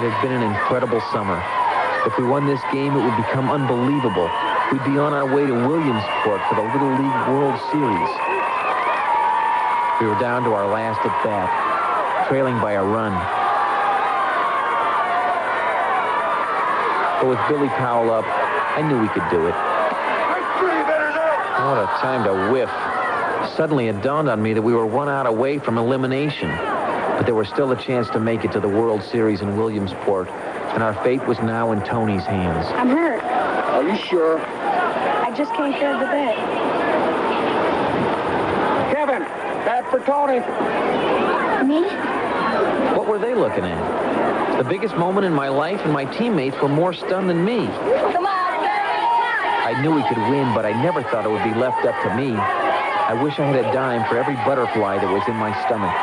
has been an incredible summer. If we won this game, it would become unbelievable. We'd be on our way to Williamsport for the Little League World Series. We were down to our last at-bat, trailing by a run. But with Billy Powell up, I knew we could do it. What a time to whiff. Suddenly it dawned on me that we were 1 out away from elimination. But there was still a chance to make it to the World Series in Williamsport, and our fate was now in Tony's hands. I'm hurt. Are you sure? I just can't carry the bat. Kevin, bat for Tony. Me? What were they looking at? The biggest moment in my life, and my teammates were more stunned than me. Come on! I knew we could win, but I never thought it would be left up to me. I wish I had a dime for every butterfly that was in my stomach.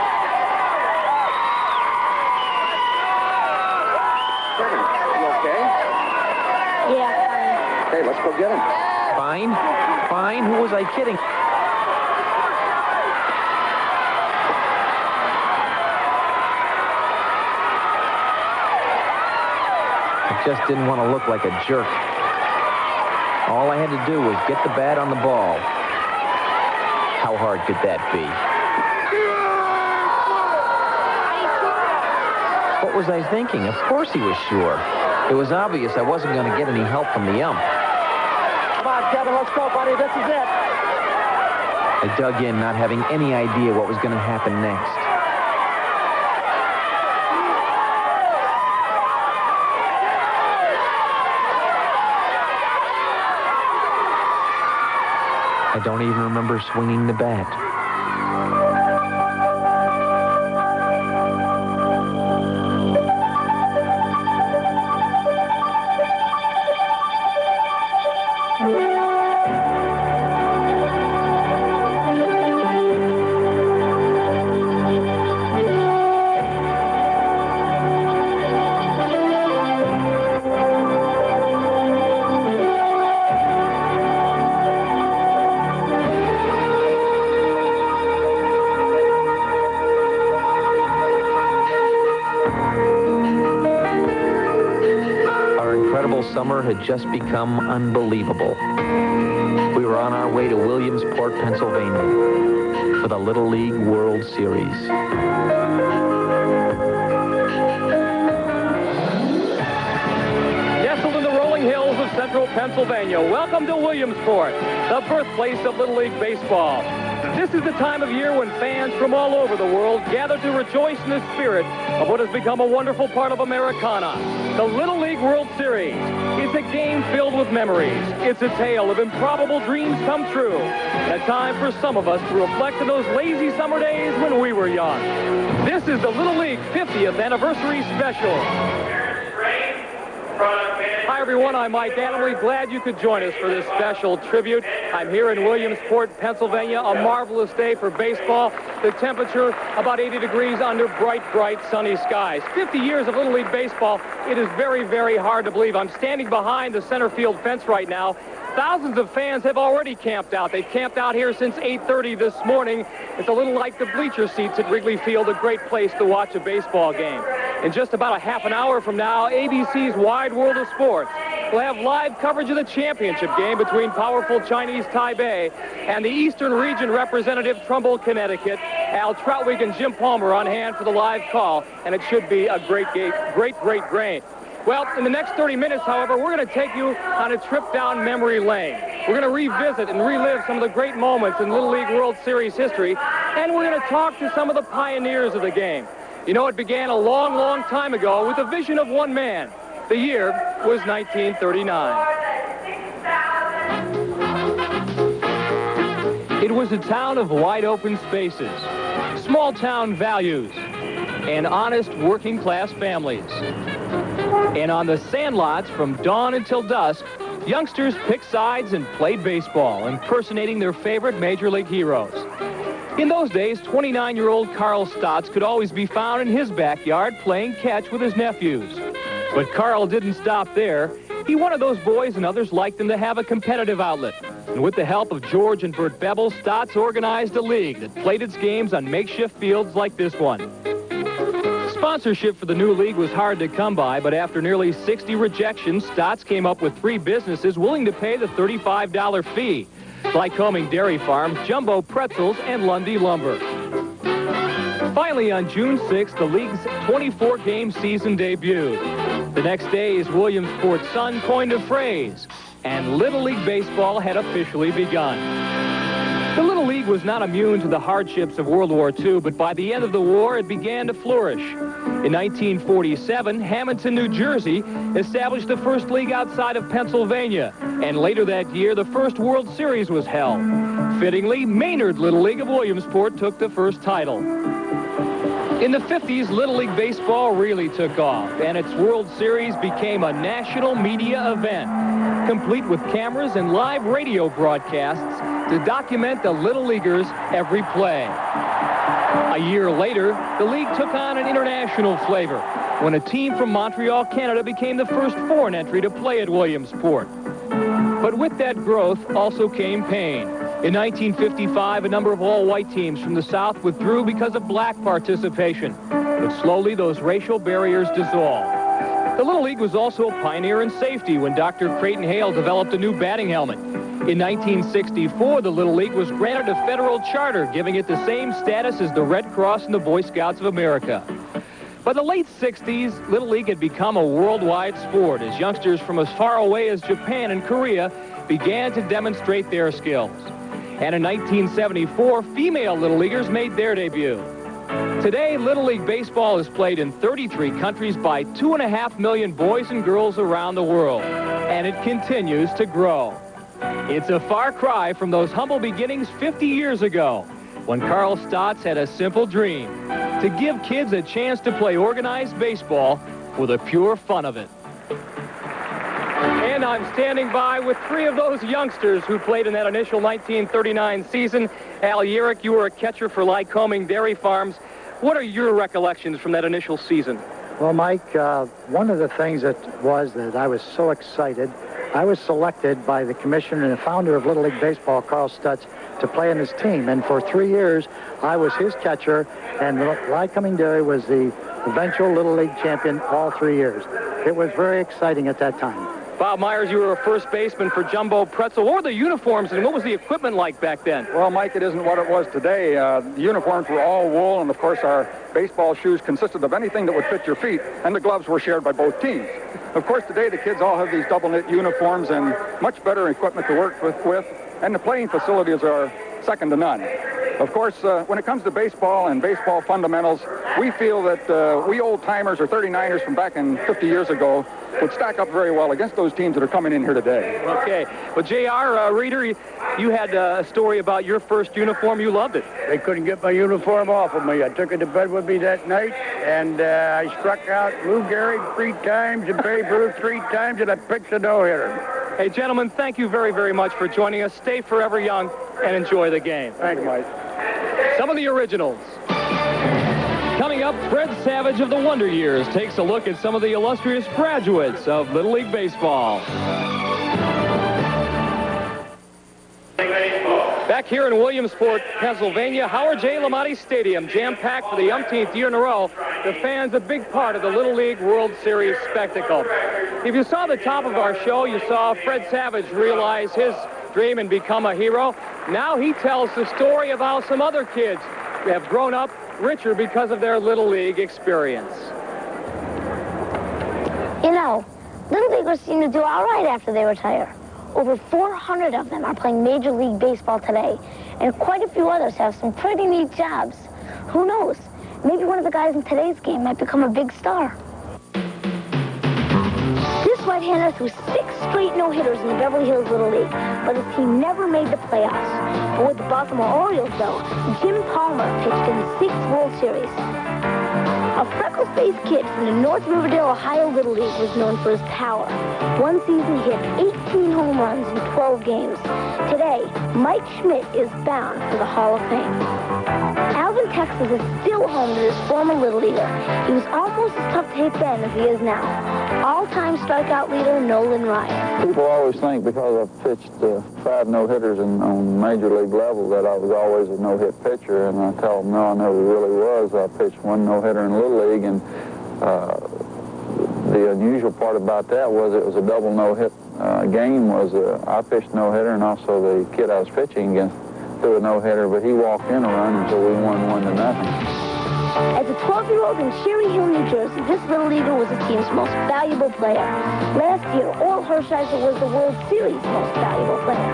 Kevin, you okay? Yeah, Hey, let's go get him. Fine? Fine? Who was I kidding? I just didn't want to look like a jerk. All I had to do was get the bat on the ball. How hard could that be? What was I thinking? Of course he was sure. It was obvious I wasn't going to get any help from the ump. Come on, Kevin, let's go, buddy. This is it. I dug in, not having any idea what was going to happen next. I don't even remember swinging the bat. Summer had just become unbelievable. We were on our way to Williamsport, Pennsylvania for the Little League World Series. Nestled in the rolling hills of central Pennsylvania, welcome to Williamsport, the birthplace of Little League Baseball. This is the time of year when fans from all over the world gather to rejoice in the spirit of what has become a wonderful part of Americana, the Little League World Series. It's a game filled with memories. It's a tale of improbable dreams come true, and a time for some of us to reflect on those lazy summer days when we were young. This is the Little League 50th Anniversary Special. Hi, everyone. I'm Mike Adamley. Glad you could join us for this special tribute. I'm here in Williamsport, Pennsylvania. A marvelous day for baseball. The temperature about 80 degrees under bright, bright, sunny skies. 50 years of Little League baseball. It is very, very hard to believe. I'm standing behind the center field fence right now. Thousands of fans have already camped out. They've camped out here since 8:30 this morning. It's a little like the bleacher seats at Wrigley Field, a great place to watch a baseball game. In just about a half an hour from now, ABC's Wide World of Sports will have live coverage of the championship game between powerful Chinese Taipei and the Eastern Region representative Trumbull, Connecticut. Al Troutwig and Jim Palmer on hand for the live call, and it should be a great game, great game. Well, in the next 30 minutes, however, we're going to take you on a trip down memory lane. We're going to revisit and relive some of the great moments in Little League World Series history, and we're going to talk to some of the pioneers of the game. You know, it began a long, long time ago with the vision of one man. The year was 1939. It was a town of wide open spaces, small town values, and honest working class families. And on the sandlots from dawn until dusk, youngsters picked sides and played baseball, impersonating their favorite major league heroes. In those days, 29-year-old Carl Stotts could always be found in his backyard playing catch with his nephews. But Carl didn't stop there. He wanted those boys and others like them to have a competitive outlet. And with the help of George and Bert Bevel, Stotts organized a league that played its games on makeshift fields like this one. Sponsorship for the new league was hard to come by, but after nearly 60 rejections, Stotts came up with 3 businesses willing to pay the $35 fee. Lycoming Dairy Farm, Jumbo Pretzels, and Lundy Lumber. Finally, on June 6th, the league's 24-game season debuted. The next day, his Williamsport son coined a phrase, and Little League Baseball had officially begun. The Little League was not immune to the hardships of World War II, but by the end of the war, it began to flourish. In 1947, Hamilton, New Jersey, established the first league outside of Pennsylvania, and later that year, the first World Series was held. Fittingly, Maynard Little League of Williamsport took the first title. In the 50s, Little League Baseball really took off, and its World Series became a national media event, complete with cameras and live radio broadcasts to document the Little Leaguers' every play. A year later, the league took on an international flavor when a team from Montreal, Canada became the first foreign entry to play at Williamsport. But with that growth also came pain. In 1955, a number of all-white teams from the South withdrew because of black participation. But slowly, those racial barriers dissolved. The Little League was also a pioneer in safety when Dr. Creighton Hale developed a new batting helmet. In 1964, the Little League was granted a federal charter, giving it the same status as the Red Cross and the Boy Scouts of America. By the late 60s, Little League had become a worldwide sport as youngsters from as far away as Japan and Korea began to demonstrate their skills. And in 1974, female Little Leaguers made their debut. Today, Little League Baseball is played in 33 countries by 2.5 million boys and girls around the world, and it continues to grow. It's a far cry from those humble beginnings 50 years ago, when Carl Stotts had a simple dream, to give kids a chance to play organized baseball for the pure fun of it. And I'm standing by with 3 of those youngsters who played in that initial 1939 season. Al Yerrick, you were a catcher for Lycoming Dairy Farms. What are your recollections from that initial season? Well, Mike, one of the things that I was so excited, I was selected by the commissioner and the founder of Little League Baseball, Carl Stutz, to play in his team. And for 3 years, I was his catcher, and Lycoming Dairy was the eventual Little League champion all 3 years. It was very exciting at that time. Bob Myers, you were a first baseman for Jumbo Pretzel. What were the uniforms and what was the equipment like back then? Well, Mike, it isn't what it was today. The uniforms were all wool, and of course our baseball shoes consisted of anything that would fit your feet, and the gloves were shared by both teams. Of course, today the kids all have these double-knit uniforms and much better equipment to work with, and the playing facilities are second to none. Of course, when it comes to baseball and baseball fundamentals, we feel that we old-timers or 39ers from back in 50 years ago would stack up very well against those teams that are coming in here today. Okay. Well, J.R. Reeder, you had a story about your first uniform. You loved it. They couldn't get my uniform off of me. I took it to bed with me that night, and I struck out Lou Gehrig 3 times and Babe Ruth 3 times, and I picked a no-hitter. Hey, gentlemen, thank you very, very much for joining us. Stay forever young and enjoy the game. Thank you, Mike. Some of the originals. Coming up, Fred Savage of the Wonder Years takes a look at some of the illustrious graduates of Little League Baseball. Back here in Williamsport, Pennsylvania, Howard J. Lamotte Stadium, jam-packed for the umpteenth year in a row. The fans a big part of the Little League World Series spectacle. If you saw the top of our show, you saw Fred Savage realize his dream and become a hero. Now he tells the story of how some other kids have grown up richer because of their Little League experience. You know, Little Leaguers seem to do all right after they retire. Over 400 of them are playing Major League Baseball today, and quite a few others have some pretty neat jobs. Who knows? Maybe one of the guys in today's game might become a big star. This right-hander threw 6 straight no-hitters in the Beverly Hills Little League, but his team never made the playoffs. But with the Baltimore Orioles, though, Jim Palmer pitched in the 6th World Series. A freckles-faced kid from the North Riverdale, Ohio Little League was known for his power. One season he hit 18 home runs in 12 games. Today, Mike Schmidt is bound for the Hall of Fame. Alvin Texas is still home to this former Little Leaguer. He was almost as tough to hit then as he is now. All-time strikeout leader, Nolan Ryan. People always think because I pitched 5 no-hitters on major league level that I was always a no-hit pitcher, and I tell them, no, I never really was. I pitched 1 no-hitter in Little League, and the unusual part about that was it was a double no-hit game. I pitched no-hitter, and also the kid I was pitching against threw a no-hitter, but he walked in a run until we won 1-0. As a 12-year-old in Cherry Hill, New Jersey, this Little Leaguer was the team's most valuable player. Last year, Oral Hershiser was the World Series' most valuable player.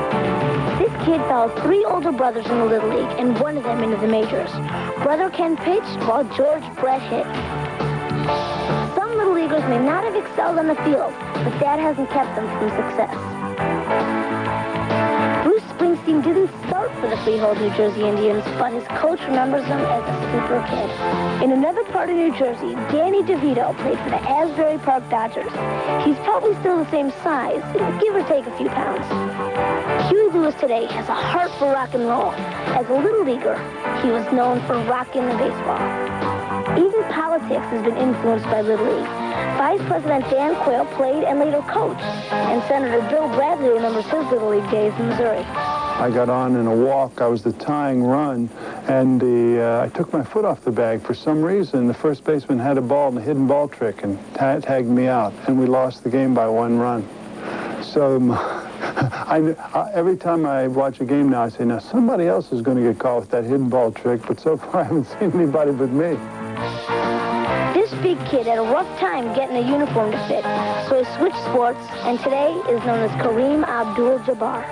This kid followed 3 older brothers in the Little League and one of them into the majors. Brother Ken pitched while George Brett hit. Some Little Leaguers may not have excelled on the field, but that hasn't kept them from success. Bruce Springsteen didn't start for the Freehold New Jersey Indians, but his coach remembers him as a super kid. In another part of New Jersey, Danny DeVito played for the Asbury Park Dodgers. He's probably still the same size, give or take a few pounds. Huey Lewis today has a heart for rock and roll. As a Little Leaguer, he was known for rocking the baseball. Even politics has been influenced by Little League. Vice President Dan Quayle played and later coached, and Senator Bill Bradley remembers his Little League days in Missouri. I got on in a walk. I was the tying run, and I took my foot off the bag. For some reason, the first baseman had a ball and a hidden ball trick and tagged me out, and we lost the game by 1 run. So every time I watch a game now, I say, now somebody else is going to get caught with that hidden ball trick, but so far I haven't seen anybody but me. This big kid had a rough time getting a uniform to fit, so he switched sports, and today is known as Kareem Abdul-Jabbar.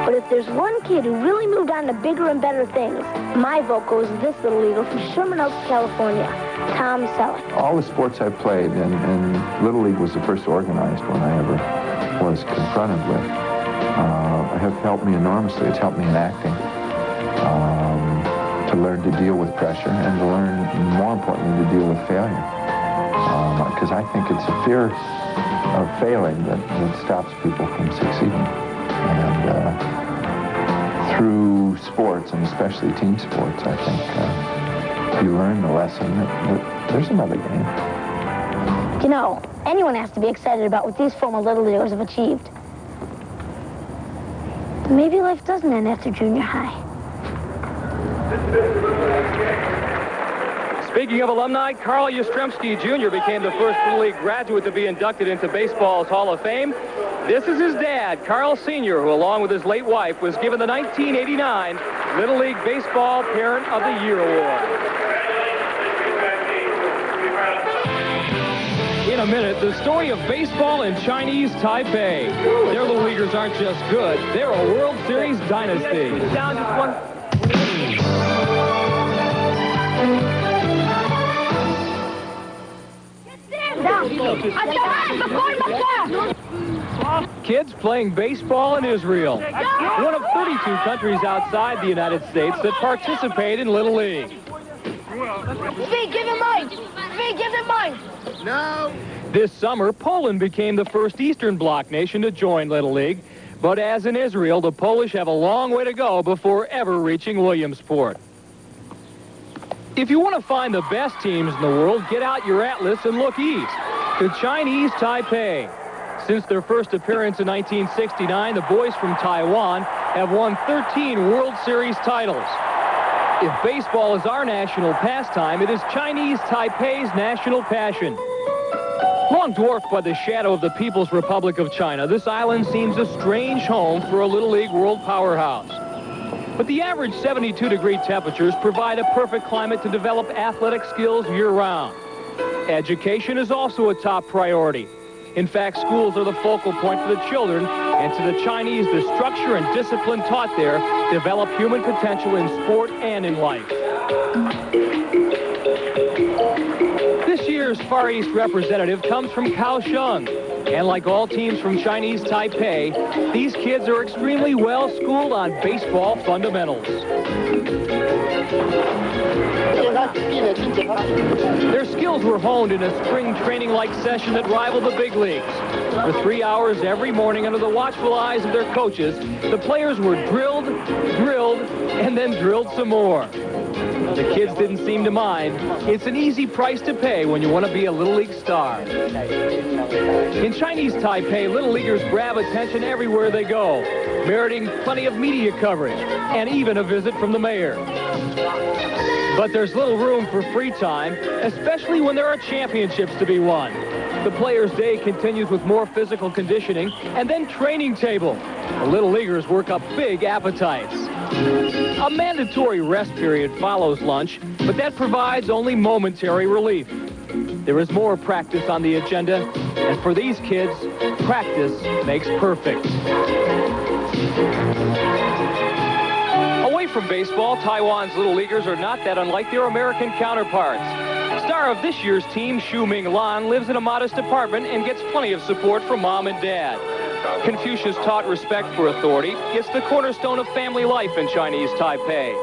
But if there's one kid who really moved on to bigger and better things, my vote goes to this Little Leaguer from Sherman Oaks, California, Tom Selleck. All the sports I played, and Little League was the first organized one I ever was confronted with, have helped me enormously. It's helped me in acting, to learn to deal with pressure, and to learn, more importantly, to deal with failure. Because I think it's a fear of failing that stops people from succeeding. And through sports, and especially team sports, I think you learn the lesson that there's another game. You know, anyone has to be excited about what these former Little Leaguers have achieved. But maybe life doesn't end after junior high. Speaking of alumni, Carl Yastrzemski Jr. became the first Little League graduate to be inducted into baseball's Hall of Fame. This is his dad, Carl Sr., who, along with his late wife, was given the 1989 Little League Baseball Parent of the Year Award. In a minute, the story of baseball in Chinese Taipei. Their Little Leaguers aren't just good, they're a World Series dynasty. Down just one. Kids playing baseball in Israel, one of 32 countries outside the United States that participate in Little League. Speed, give him mine! Speed, give him mine! No! This summer, Poland became the first Eastern Bloc nation to join Little League, but as in Israel, the Polish have a long way to go before ever reaching Williamsport. If you want to find the best teams in the world, get out your atlas and look east to Chinese Taipei. Since their first appearance in 1969, the boys from Taiwan have won 13 World Series titles. If baseball is our national pastime, it is Chinese Taipei's national passion. Long dwarfed by the shadow of the People's Republic of China, this island seems a strange home for a Little League world powerhouse. But the average 72-degree temperatures provide a perfect climate to develop athletic skills year-round. Education is also a top priority. In fact, schools are the focal point for the children, and to the Chinese, the structure and discipline taught there develop human potential in sport and in life. This year's Far East representative comes from Kaohsiung, and like all teams from Chinese Taipei, these kids are extremely well schooled on baseball fundamentals. Their skills were honed in a spring training-like session that rivaled the big leagues. For 3 hours every morning under the watchful eyes of their coaches, the players were drilled, and then drilled some more. The kids didn't seem to mind. It's an easy price to pay when you want to be a Little League star. In Chinese Taipei, Little Leaguers grab attention everywhere they go, meriting plenty of media coverage and even a visit from the mayor. But there's little room for free time, especially when there are championships to be won. The Players' Day continues with more physical conditioning and then training table. The Little Leaguers work up big appetites. A mandatory rest period follows lunch, but that provides only momentary relief. There is more practice on the agenda, and for these kids, practice makes perfect. Away from baseball, Taiwan's Little Leaguers are not that unlike their American counterparts. Star of this year's team, Xu Minglan, lives in a modest apartment and gets plenty of support from mom and dad. Confucius taught respect for authority. It's the cornerstone of family life in Chinese Taipei.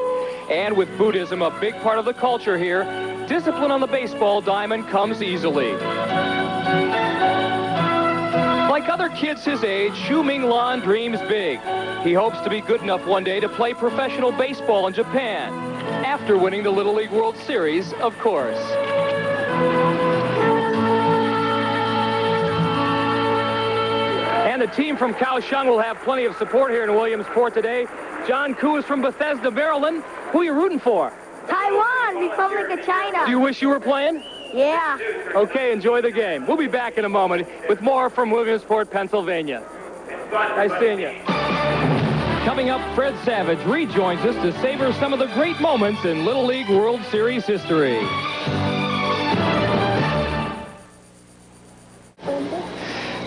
And with Buddhism a big part of the culture here, discipline on the baseball diamond comes easily. Like other kids his age, Xu Minglan dreams big. He hopes to be good enough one day to play professional baseball in Japan, after winning the Little League World Series, of course. And the team from Kaohsiung will have plenty of support here in Williamsport today. John Koo is from Bethesda, Maryland. Who are you rooting for? Taiwan, Republic of China. Do you wish you were playing? Yeah. Okay, enjoy the game. We'll be back in a moment with more from Williamsport, Pennsylvania. Nice seeing you. Coming up, Fred Savage rejoins us to savor some of the great moments in Little League World Series history.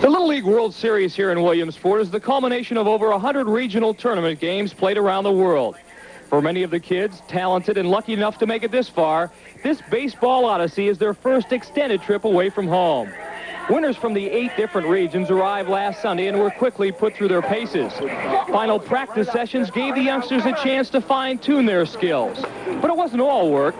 The Little League World Series here in Williamsport is the culmination of over 100 regional tournament games played around the world. For many of the kids, talented and lucky enough to make it this far, this baseball odyssey is their first extended trip away from home. Winners from the 8 different regions arrived last Sunday and were quickly put through their paces. Final practice sessions gave the youngsters a chance to fine-tune their skills. But it wasn't all work.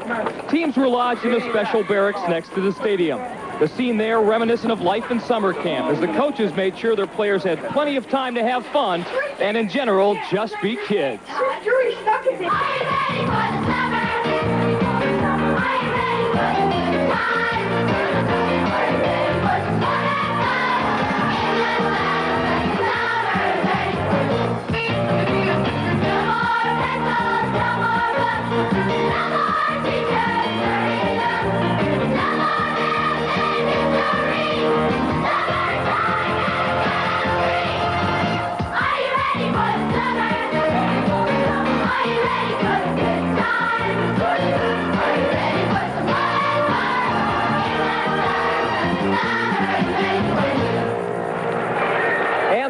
Teams were lodged in a special barracks next to the stadium. The scene there reminiscent of life in summer camp, as the coaches made sure their players had plenty of time to have fun and, in general, just be kids. Drury stuck his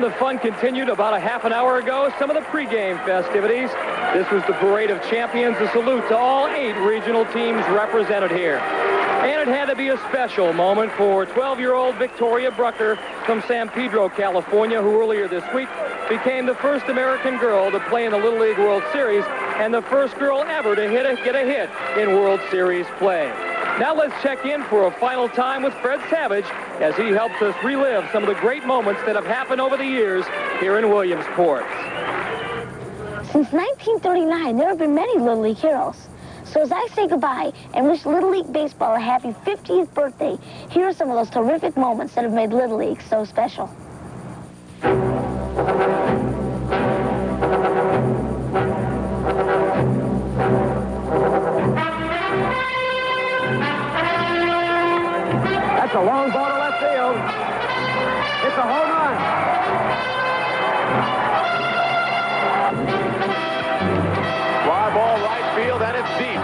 And the fun continued about a half an hour ago. Some of the pregame festivities. This was the Parade of Champions, a salute to all 8 regional teams represented here. And it had to be a special moment for 12-year-old Victoria Brucker from San Pedro, California, who earlier this week became the first American girl to play in the Little League World Series and the first girl ever to get a hit in World Series play. Now let's check in for a final time with Fred Savage as he helps us relive some of the great moments that have happened over the years here in Williamsport. Since 1939, there have been many Little League heroes. So as I say goodbye and wish Little League Baseball a happy 50th birthday, here are some of those terrific moments that have made Little League so special. That's a long ball to left field. It's a home run. Fly ball right field, and it's deep.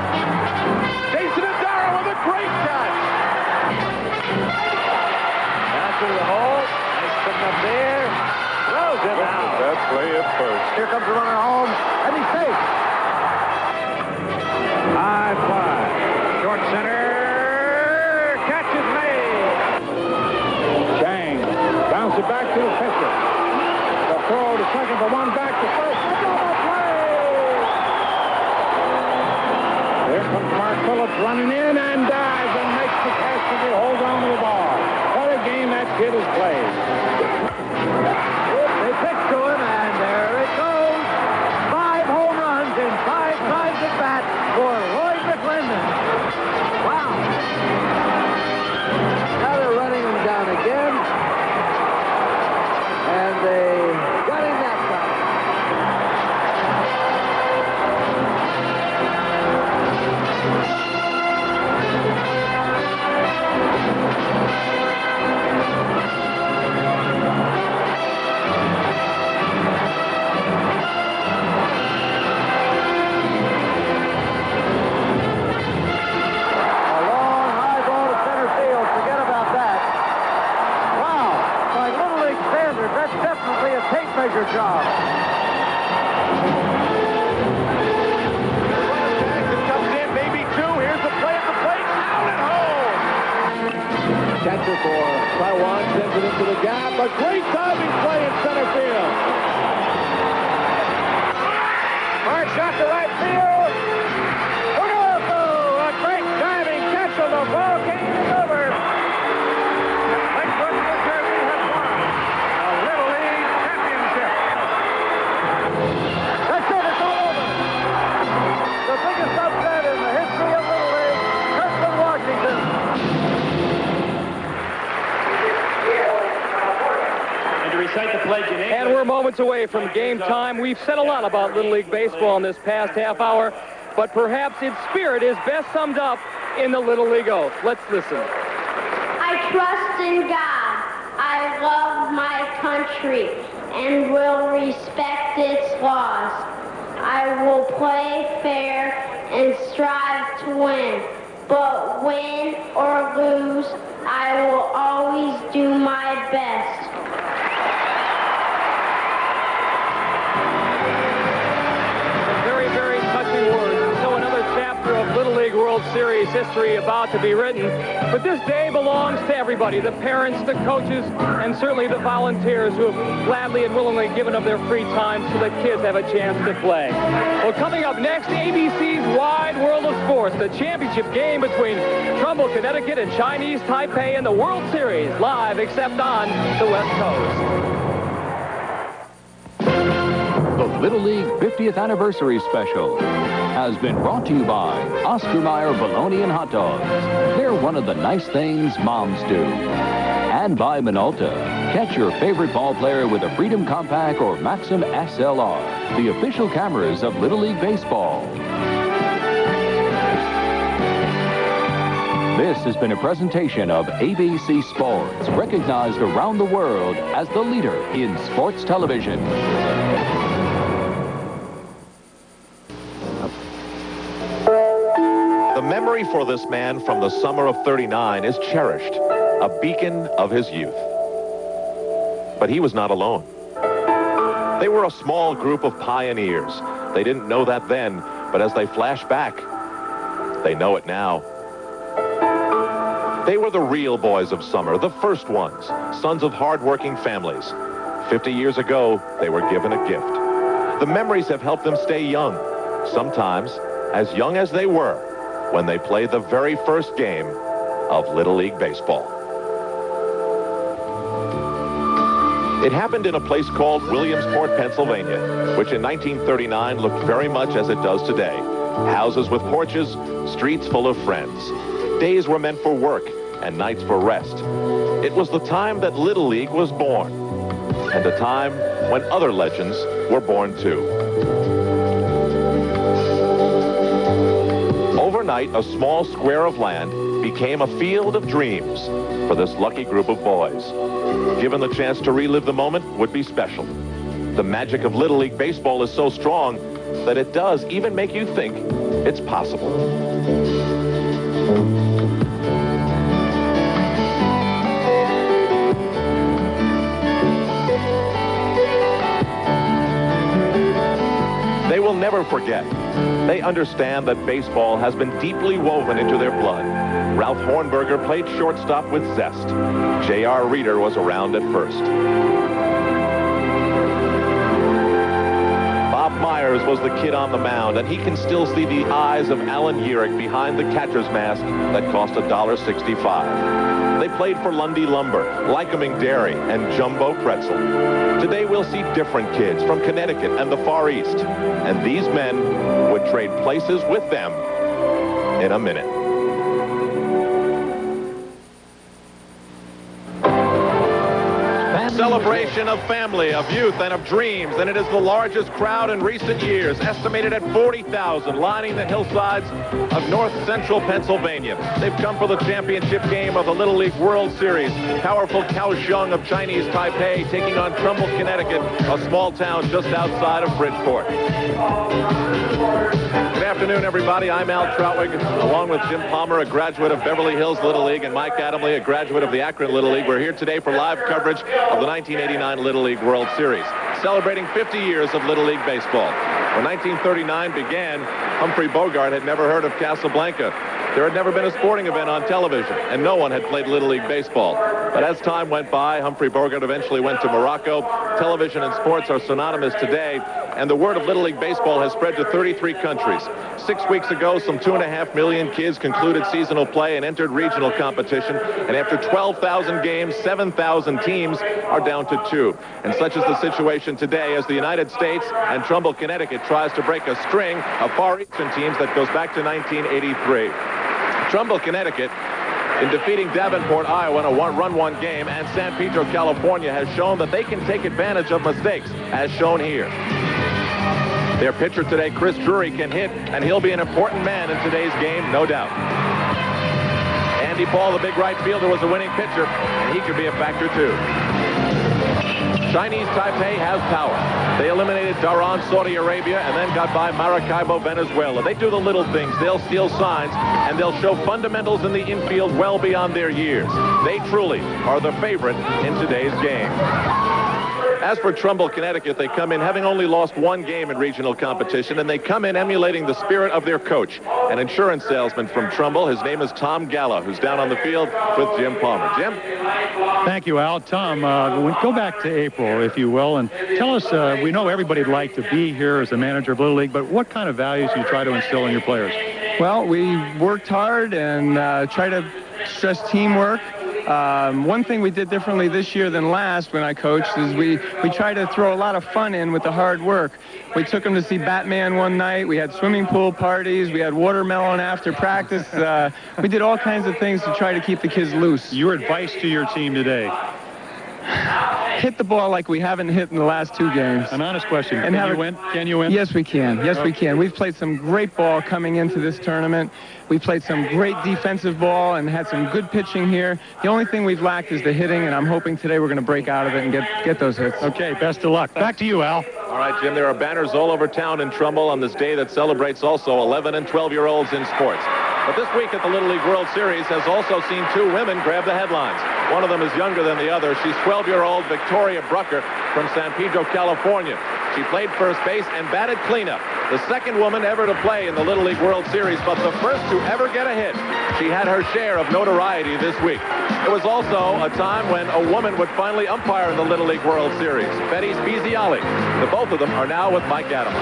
Jason Adara with a great catch. Down to the hole. Nice putting up there. Throws it out. That play at first. Here comes the runner home, and he's safe. High fly. Short center. Catch is made. Bang. Bounce it back to the pitcher. The throw to second for one, back to first. Double play! Here comes Mark Phillips running in and dives and makes the catch as he holds on to the ball. What a game that kid has played. They pitch to him, and there it goes. 5 home runs in 5 times at bat for Roy it into the gap. A great diving play in center field. Hard shot to right field. A great diving catch of the ball game is over. Lakewood, New Jersey has won a Little League championship. That's it. It's all over. The biggest upset in the history of Little League. Kirkland, Washington. And we're moments away from game time. We've said a lot about Little League Baseball in this past half hour, but perhaps its spirit is best summed up in the Little League Oath. Let's listen. I trust in God. I love my country and will respect its laws. I will play fair and strive to win. But win or lose, I will always do my best. Very, very touching words. So another chapter of Little League World Series history about to be written. But this day belongs to everybody, the parents, the coaches, and certainly the volunteers who have gladly and willingly given up their free time so that kids have a chance to play. Well, coming up next, ABC's Wide World of Sports, the championship game between Trumbull, Connecticut and Chinese Taipei in the World Series, live except on the West Coast. The Little League 50th Anniversary Special has been brought to you by Oscar Mayer Bologna and Hot Dogs. They're one of the nice things moms do. And by Minolta. Catch your favorite ball player with a Freedom Compact or Maxim SLR, the official cameras of Little League Baseball. This has been a presentation of ABC Sports, recognized around the world as the leader in sports television. The memory for this man from the summer of '39 is cherished, a beacon of his youth. But he was not alone. They were a small group of pioneers. They didn't know that then, but as they flash back, they know it now. They were the real boys of summer, the first ones, sons of hard-working families. 50 years ago, they were given a gift. The memories have helped them stay young, sometimes as young as they were when they played the very first game of Little League Baseball. It happened in a place called Williamsport, Pennsylvania, which in 1939 looked very much as it does today. Houses with porches, streets full of friends. Days were meant for work and nights for rest. It was the time that Little League was born, and a time when other legends were born too. Overnight, a small square of land became a field of dreams for this lucky group of boys. Given the chance to relive the moment would be special. The magic of Little League Baseball is so strong that it does even make you think it's possible. They will never forget. They understand that baseball has been deeply woven into their blood. Ralph Hornberger played shortstop with zest. J.R. Reeder was around at first. Bob Myers was the kid on the mound, and he can still see the eyes of Alan Yerrick behind the catcher's mask that cost $1.65. They played for Lundy Lumber, Lycoming Dairy, and Jumbo Pretzel. Today we'll see different kids from Connecticut and the Far East, and these men would trade places with them in a minute. Celebration of family, of youth, and of dreams, and it is the largest crowd in recent years, estimated at 40,000, lining the hillsides of north central Pennsylvania. They've come for the championship game of the Little League World Series. Powerful Kaohsiung of Chinese Taipei taking on Trumbull, Connecticut, a small town just outside of Bridgeport. Good afternoon, everybody. I'm Al Troutwig, along with Jim Palmer, a graduate of Beverly Hills Little League, and Mike Adamley, a graduate of the Akron Little League. We're here today for live coverage of the 1989 Little League World Series, celebrating 50 years of Little League baseball. When 1939 began, Humphrey Bogart had never heard of Casablanca. There had never been a sporting event on television, and no one had played Little League baseball. But as time went by, Humphrey Bogart eventually went to Morocco. Television and sports are synonymous today, and the word of Little League baseball has spread to 33 countries. 6 weeks ago, some 2.5 million kids concluded seasonal play and entered regional competition. And after 12,000 games, 7,000 teams are down to 2. And such is the situation today as the United States and Trumbull, Connecticut tries to break a string of Far Eastern teams that goes back to 1983. Trumbull, Connecticut, in defeating Davenport, Iowa in a run-one game, and San Pedro, California, has shown that they can take advantage of mistakes, as shown here. Their pitcher today, Chris Drury, can hit, and he'll be an important man in today's game, no doubt. Andy Paul, the big right fielder, was a winning pitcher, and he could be a factor, too. Chinese Taipei has power. They eliminated Dhahran, Saudi Arabia, and then got by Maracaibo, Venezuela. They do the little things. They'll steal signs, and they'll show fundamentals in the infield well beyond their years. They truly are the favorite in today's game. As for Trumbull, Connecticut, they come in having only lost one game in regional competition, and they come in emulating the spirit of their coach, an insurance salesman from Trumbull. His name is Tom Galla, who's down on the field with Jim Palmer. Jim? Thank you, Al. Tom, go back to April, if you will, and tell us, we know everybody'd like to be here as a manager of Little League, but what kind of values do you try to instill in your players? Well, we worked hard and try to stress teamwork. One thing we did differently this year than last when I coached is we tried to throw a lot of fun in with the hard work. We took them to see Batman one night. We had swimming pool parties. We had watermelon after practice. We did all kinds of things to try to keep the kids loose. Your advice to your team today? Hit the ball like we haven't hit in the last 2 games. An honest question. And can you win? Can you win? Yes, we can. Yes, we can. We've played some great ball coming into this tournament. We played some great defensive ball and had some good pitching here. The only thing we've lacked is the hitting, and I'm hoping today we're going to break out of it and get those hits. Okay, best of luck. Back to you, Al. All right, Jim, there are banners all over town in Trumbull on this day that celebrates also 11 and 12-year-olds in sports. But this week at the Little League World Series has also seen 2 women grab the headlines. One of them is younger than the other. She's 12-year-old Victoria Brucker from San Pedro, California. She played first base and batted cleanup. The second woman ever to play in the Little League World Series, but the first to ever get a hit. She had her share of notoriety this week. It was also a time when a woman would finally umpire in the Little League World Series, Betty Speziali. The both of them are now with Mike Adams.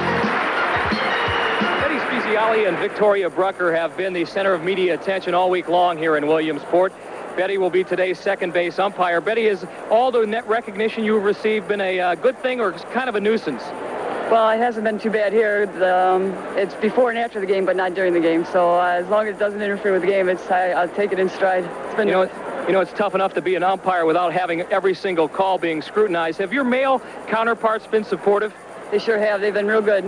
Betty Speziali and Victoria Brucker have been the center of media attention all week long here in Williamsport. Betty will be today's second base umpire. Betty, has all the net recognition you've received been a good thing or kind of a nuisance? Well, it hasn't been too bad here. It's before and after the game, but not during the game. So as long as it doesn't interfere with the game, I'll take it in stride. It's been it's tough enough to be an umpire without having every single call being scrutinized. Have your male counterparts been supportive? They sure have. They've been real good.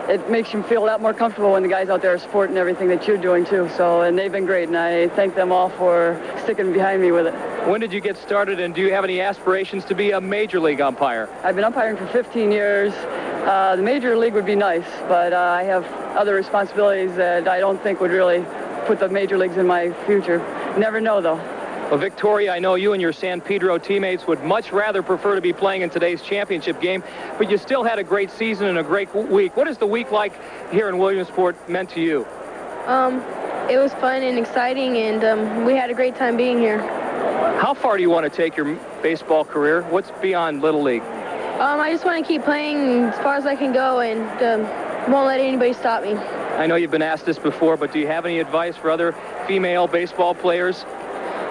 It makes you feel a lot more comfortable when the guys out there are supporting everything that you're doing, too. And they've been great, and I thank them all for sticking behind me with it. When did you get started, and do you have any aspirations to be a major league umpire? I've been umpiring for 15 years. The major league would be nice, but I have other responsibilities that I don't think would really put the major leagues in my future. Never know, though. Well, Victoria, I know you and your San Pedro teammates would much rather prefer to be playing in today's championship game, but you still had a great season and a great week. What is the week like here in Williamsport meant to you? It was fun and exciting, and we had a great time being here. How far do you want to take your baseball career? What's beyond Little League? I just want to keep playing as far as I can go and won't let anybody stop me. I know you've been asked this before, but do you have any advice for other female baseball players?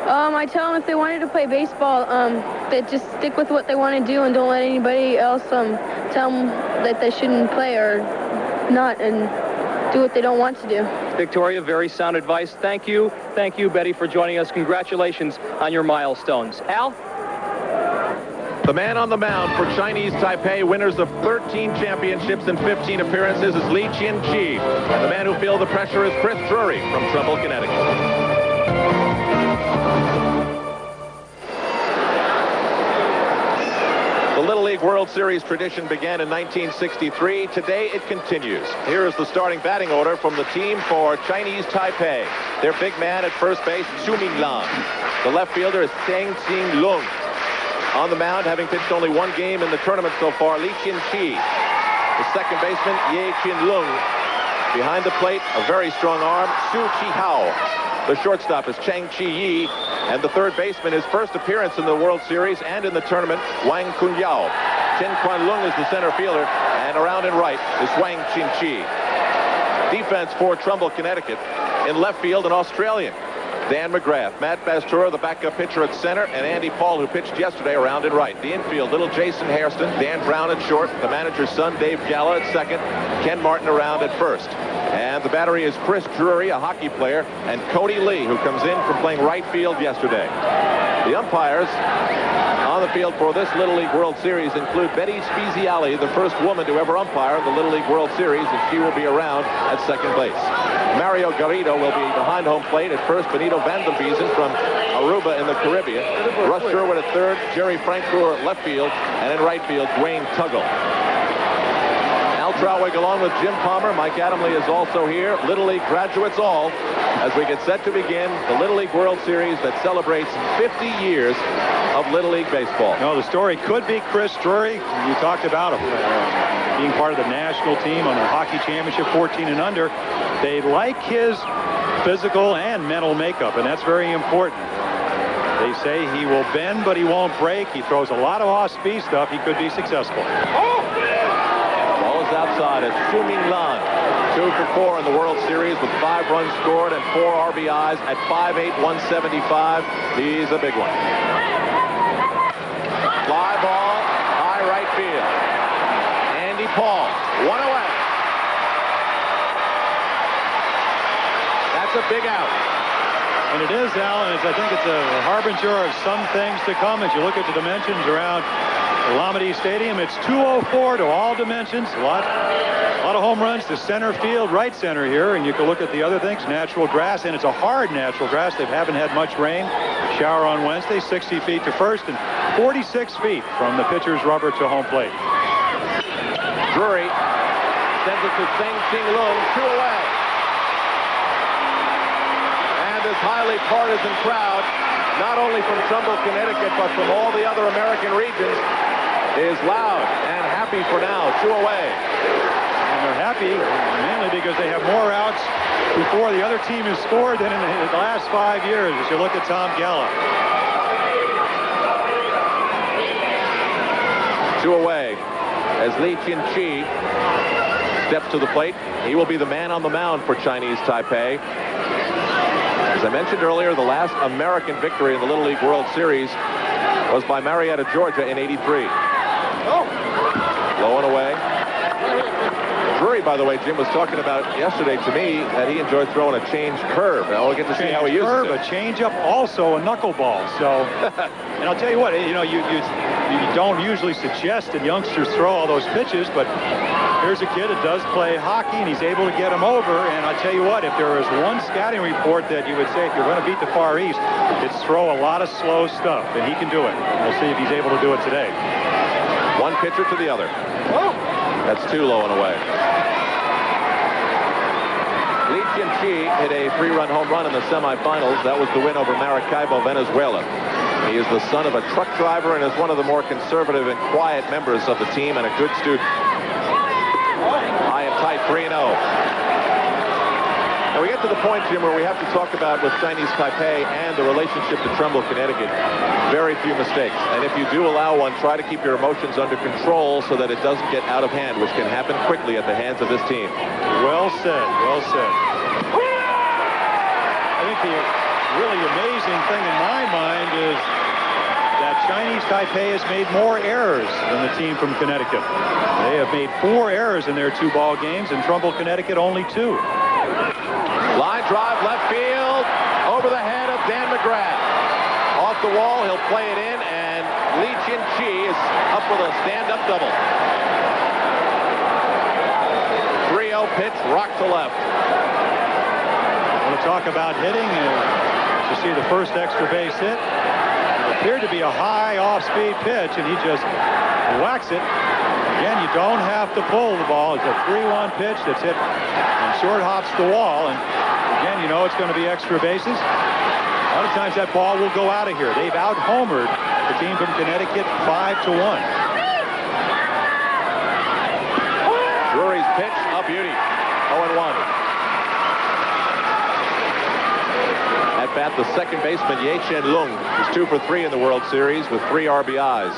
I tell them if they wanted to play baseball, that just stick with what they want to do and don't let anybody else tell them that they shouldn't play or not and do what they don't want to do. Victoria, very sound advice. Thank you. Thank you, Betty, for joining us. Congratulations on your milestones. Al? The man on the mound for Chinese Taipei, winners of 13 championships and 15 appearances, is Li Chin-chi. And the man who feels the pressure is Chris Drury from Trumbull, Connecticut. The Little League World Series tradition began in 1963. Today it continues. Here is the starting batting order from the team for Chinese Taipei. Their big man at first base, Chu Ming-lan. The left fielder is Teng Ching-lung. On the mound, having pitched only one game in the tournament so far, Li Chin-chi. The second baseman, Ye Chin-lung. Behind the plate, a very strong arm, Su Chi Hao. The shortstop is Chang Chi Yi, and the third baseman, his first appearance in the World Series and in the tournament, Wang Kun Yao. Chen Quan Lung is the center fielder, and around and right is Wang Chin Chi. Defense for Trumbull, Connecticut. In left field, an Australian, Dan McGrath. Matt Bastura, the backup pitcher at center, and Andy Paul, who pitched yesterday, around and right. The infield, little Jason Hairston, Dan Brown at short, the manager's son, Dave Galla, at second, Ken Martin around at first. And the battery is Chris Drury, a hockey player, and Cody Lee, who comes in from playing right field yesterday. The umpires on the field for this Little League World Series include Betty Speziali, the first woman to ever umpire the Little League World Series, and she will be around at second base. Mario Garrido will be behind home plate at first. Benito Vandenbiesen from Aruba in the Caribbean. Russ Sherwood at third. Jerry Francoeur at left field. And in right field, Dwayne Tuggle. Al Trautwig along with Jim Palmer. Mike Adamle is also here. Little League graduates all as we get set to begin the Little League World Series that celebrates 50 years of Little League baseball. No, the story could be Chris Drury. You talked about him being part of the national team on the hockey championship, 14 and under. They like his physical and mental makeup, and that's very important. They say he will bend, but he won't break. He throws a lot of off-speed stuff. He could be successful. Ball is outside. It's Xu Ming Lan. 2 for 4 in the World Series with 5 runs scored and 4 RBIs at 5'8", 175. He's a big one. Fly ball, high right field. Andy Paul, one away. That's a big out. And it is, Alan. I think it's a harbinger of some things to come as you look at the dimensions around Alameda Stadium. It's 204 to all dimensions. A lot of home runs to center field, right center here. And you can look at the other things, natural grass. And it's a hard natural grass. They haven't had much rain. Shower on Wednesday, 60 feet to first and 46 feet from the pitcher's rubber to home plate. Drury sends it to Seng Ching Lung, 2 away. And this highly partisan crowd, not only from Trumbull, Connecticut, but from all the other American regions, is loud and happy for now, 2 away. And they're happy mainly because they have more outs before the other team has scored than in the last 5 years, as you look at Tom Galla. 2 away as Li Qin-chi steps to the plate. He will be the man on the mound for Chinese Taipei. As I mentioned earlier, the last American victory in the Little League World Series was by Marietta, Georgia in '83. Low and away. Drury, by the way, Jim was talking about yesterday to me that he enjoyed throwing a change curve. Now we'll get to see how he uses it. A changeup, also a knuckleball. So, and I'll tell you what, you know, you don't usually suggest that youngsters throw all those pitches, but here's a kid that does play hockey, and he's able to get them over. And I'll tell you what, if there is one scouting report that you would say if you're going to beat the Far East, it's throw a lot of slow stuff, and he can do it. We'll see if he's able to do it today. One pitcher to the other. That's 2 low and away. Li Qin-chi hit a 3-run home run in the semifinals. That was the win over Maracaibo, Venezuela. He is the son of a truck driver and is one of the more conservative and quiet members of the team and a good student. High and tight, 3-0. Now we get to the point, Jim, where we have to talk about with Chinese Taipei and the relationship to Trumbull, Connecticut. Very few mistakes. And if you do allow one, try to keep your emotions under control so that it doesn't get out of hand, which can happen quickly at the hands of this team. Well said, well said. I think the really amazing thing in my mind is that Chinese Taipei has made more errors than the team from Connecticut. They have made 4 errors in their 2 ball games, and Trumbull, Connecticut, only 2. Line drive, left field, over the head of Dan McGrath. Off the wall, he'll play it in, and Li Qin-chi is up with a stand-up double. 3-0 pitch, rock to left. I want to talk about hitting. You see the first extra base hit. It appeared to be a high off-speed pitch, and he just whacks it. Again, you don't have to pull the ball. It's a 3-1 pitch that's hit and short hops the wall. And again, you know it's going to be extra bases. A lot of times that ball will go out of here. They've out-homered the team from Connecticut 5-1. Drury's pitch, a beauty. 0-1. At bat, the second baseman, Ye Chen Lung, is 2 for 3 in the World Series with 3 RBIs.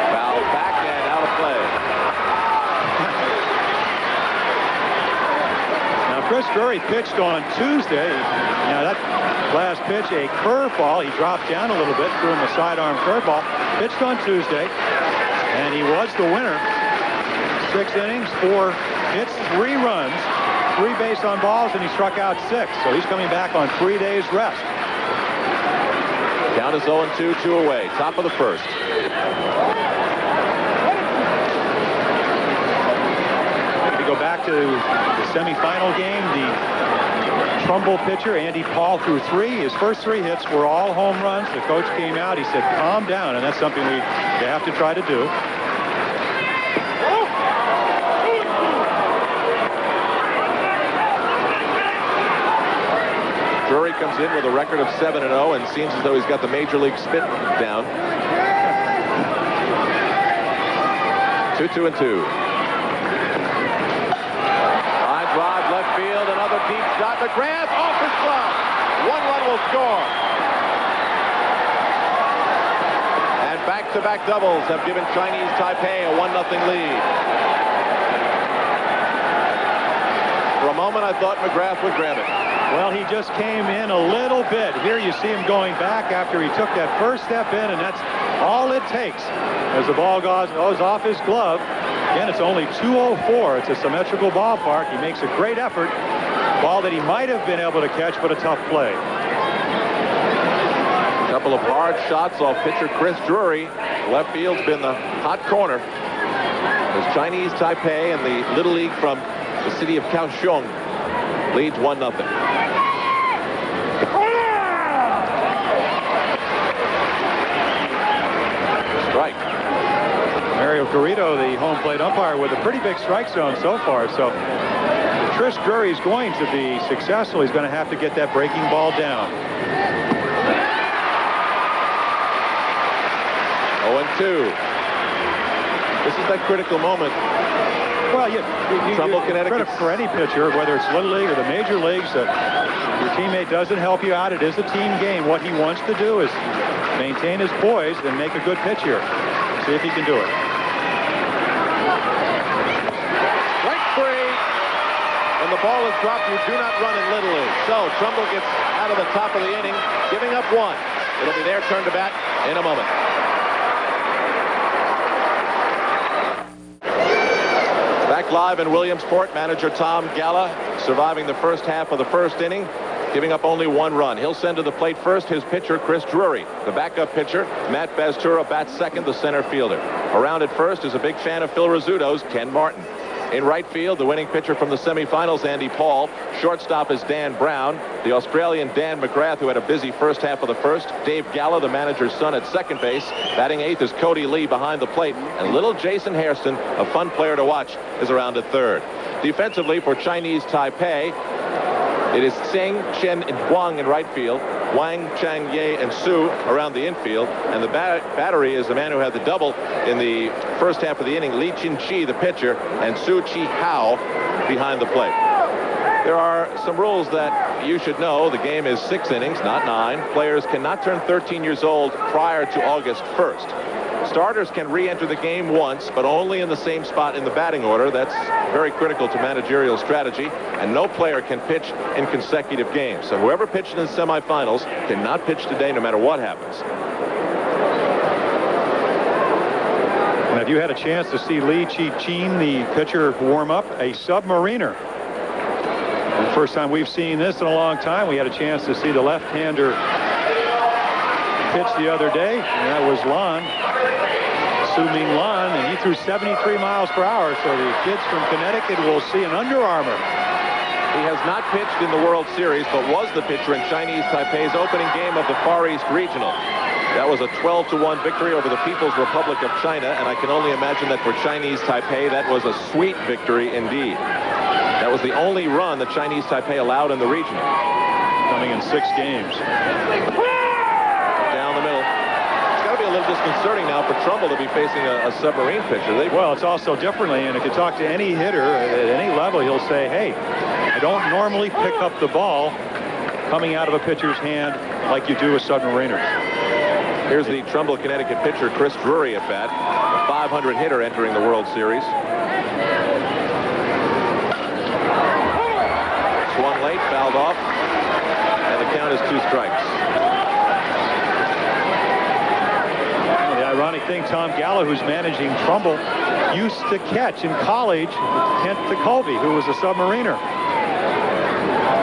Foul back and out of play. Now, Chris Drury pitched on Tuesday. Now, that last pitch, a curveball. He dropped down a little bit, threw him a sidearm curveball. Pitched on Tuesday, and he was the winner. 6 innings, 4 hits, 3 runs, 3 base on balls, and he struck out 6. So he's coming back on 3 days rest. Count is 0-2, 2 away. Top of the first. If you go back to the semifinal game, the Trumbull pitcher, Andy Paul, threw 3. His first 3 hits were all home runs. The coach came out. He said, calm down, and that's something we have to try to do. Drury comes in with a record of 7-0 and seems as though he's got the major league spit down. 2-2-2. Line drive, left field, another deep shot. McGrath off his glove. 1 run will score. And back-to-back doubles have given Chinese Taipei a 1-0 lead. For a moment, I thought McGrath would grab it. Well, he just came in a little bit. Here you see him going back after he took that first step in, and that's all it takes. As the ball goes off his glove. Again, it's only 204. It's a symmetrical ballpark. He makes a great effort. Ball that he might have been able to catch, but a tough play. A couple of hard shots off pitcher Chris Drury. Left field's been the hot corner. As Chinese Taipei and the Little League from the city of Kaohsiung leads 1-0. Strike. Mario Carrito, the home plate umpire, with a pretty big strike zone so far. So if Chris Drury is going to be successful, he's going to have to get that breaking ball down. 0-2. This is that critical moment. Well, Trumbull, Connecticut. For any pitcher, whether it's Little League or the major leagues, that your teammate doesn't help you out. It is a team game. What he wants to do is maintain his poise and make a good pitch here. See if he can do it. Strike 3. When the ball is dropped, you do not run in Little League. So Trumbull gets out of the top of the inning, giving up 1. It'll be their turn to bat in a moment. Back live in Williamsport, manager Tom Galla surviving the first half of the first inning, giving up only 1 run. He'll send to the plate first his pitcher, Chris Drury. The backup pitcher, Matt Bastura, bats second, the center fielder. Around at first is a big fan of Phil Rizzuto's Ken Martin. In right field, the winning pitcher from the semifinals, Andy Paul. Shortstop is Dan Brown. The Australian Dan McGrath, who had a busy first half of the first. Dave Galla, the manager's son, at second base. Batting 8th is Cody Lee behind the plate. And little Jason Hairston, a fun player to watch, is around at third. Defensively for Chinese Taipei, it is Tseng Chen Huang in right field, Wang Chang Ye and Su around the infield, and the battery is the man who had the double in the first half of the inning, Li Chin Chi, the pitcher, and Su Chi Hao behind the plate. There are some rules that you should know. The game is 6 innings, not 9. Players cannot turn 13 years old prior to August 1st. Starters can re-enter the game once, but only in the same spot in the batting order. That's very critical to managerial strategy, and no player can pitch in consecutive games. So whoever pitched in the semifinals cannot pitch today no matter what happens. And have you had a chance to see Li Chi-Chin, the pitcher, warm up? A submariner. The first time we've seen this in a long time. We had a chance to see the left-hander pitch the other day, and that was Lan. Su-Ming Lan, and he threw 73 miles per hour, so the kids from Connecticut will see an Under Armour. He has not pitched in the World Series, but was the pitcher in Chinese Taipei's opening game of the Far East Regional. That was a 12-1 victory over the People's Republic of China, and I can only imagine that for Chinese Taipei, that was a sweet victory indeed. That was the only run that Chinese Taipei allowed in the regional. Coming in 6 games. Down the middle. It's got to be a little disconcerting now for Trumbull to be facing a submarine pitcher. Well, it's also differently, and if you talk to any hitter at any level, he'll say, hey, I don't normally pick up the ball coming out of a pitcher's hand like you do with submariners. Here's the Trumbull, Connecticut pitcher, Chris Drury at bat, a 500 hitter entering the World Series. Swung late, fouled off, and the count is 2 strikes. Well, the ironic thing, Tom Gallo, who's managing Trumbull, used to catch in college Kent Colby, who was a submariner.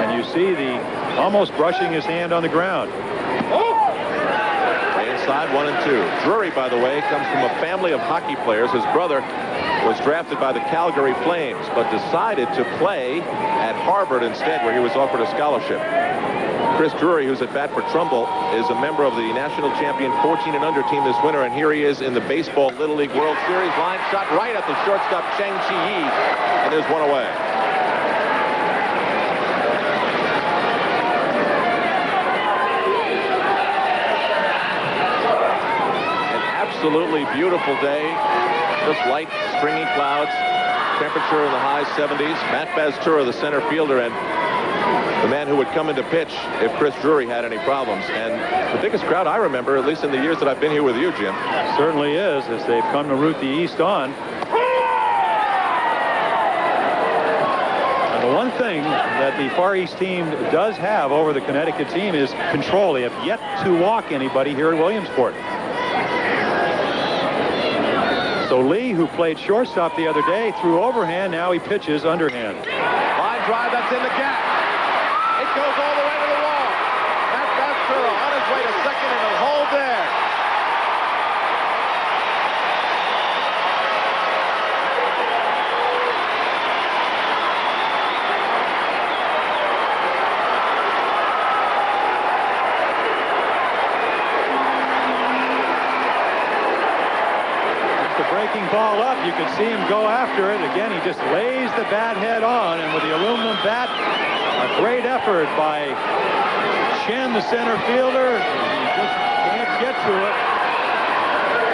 And you see the almost brushing his hand on the ground. Inside, 1 and 2. Drury, by the way, comes from a family of hockey players. His brother was drafted by the Calgary Flames, but decided to play at Harvard instead, where he was offered a scholarship. Chris Drury, who's at bat for Trumbull, is a member of the national champion 14 and under team this winter, and here he is in the Baseball Little League World Series. Line shot right at the shortstop, Cheng Chi-Yi, and there's one away. Absolutely beautiful day. Just light, stringy clouds. Temperature in the high 70s. Matt Bastura, the center fielder, and the man who would come into pitch if Chris Drury had any problems. And the biggest crowd I remember, at least in the years that I've been here with you, Jim. Certainly is, as they've come to root the East on. And the one thing that the Far East team does have over the Connecticut team is control. They have yet to walk anybody here at Williamsport. So Lee, who played shortstop the other day, threw overhand. Now he pitches underhand. Line drive, that's in the gap. It goes all the way to the wall. Matt Bastura on his way to second, and he'll hold there. Breaking ball up, you can see him go after it. Again, he just lays the bat head on, and with the aluminum bat, a great effort by Chen, the center fielder. He just can't get to it.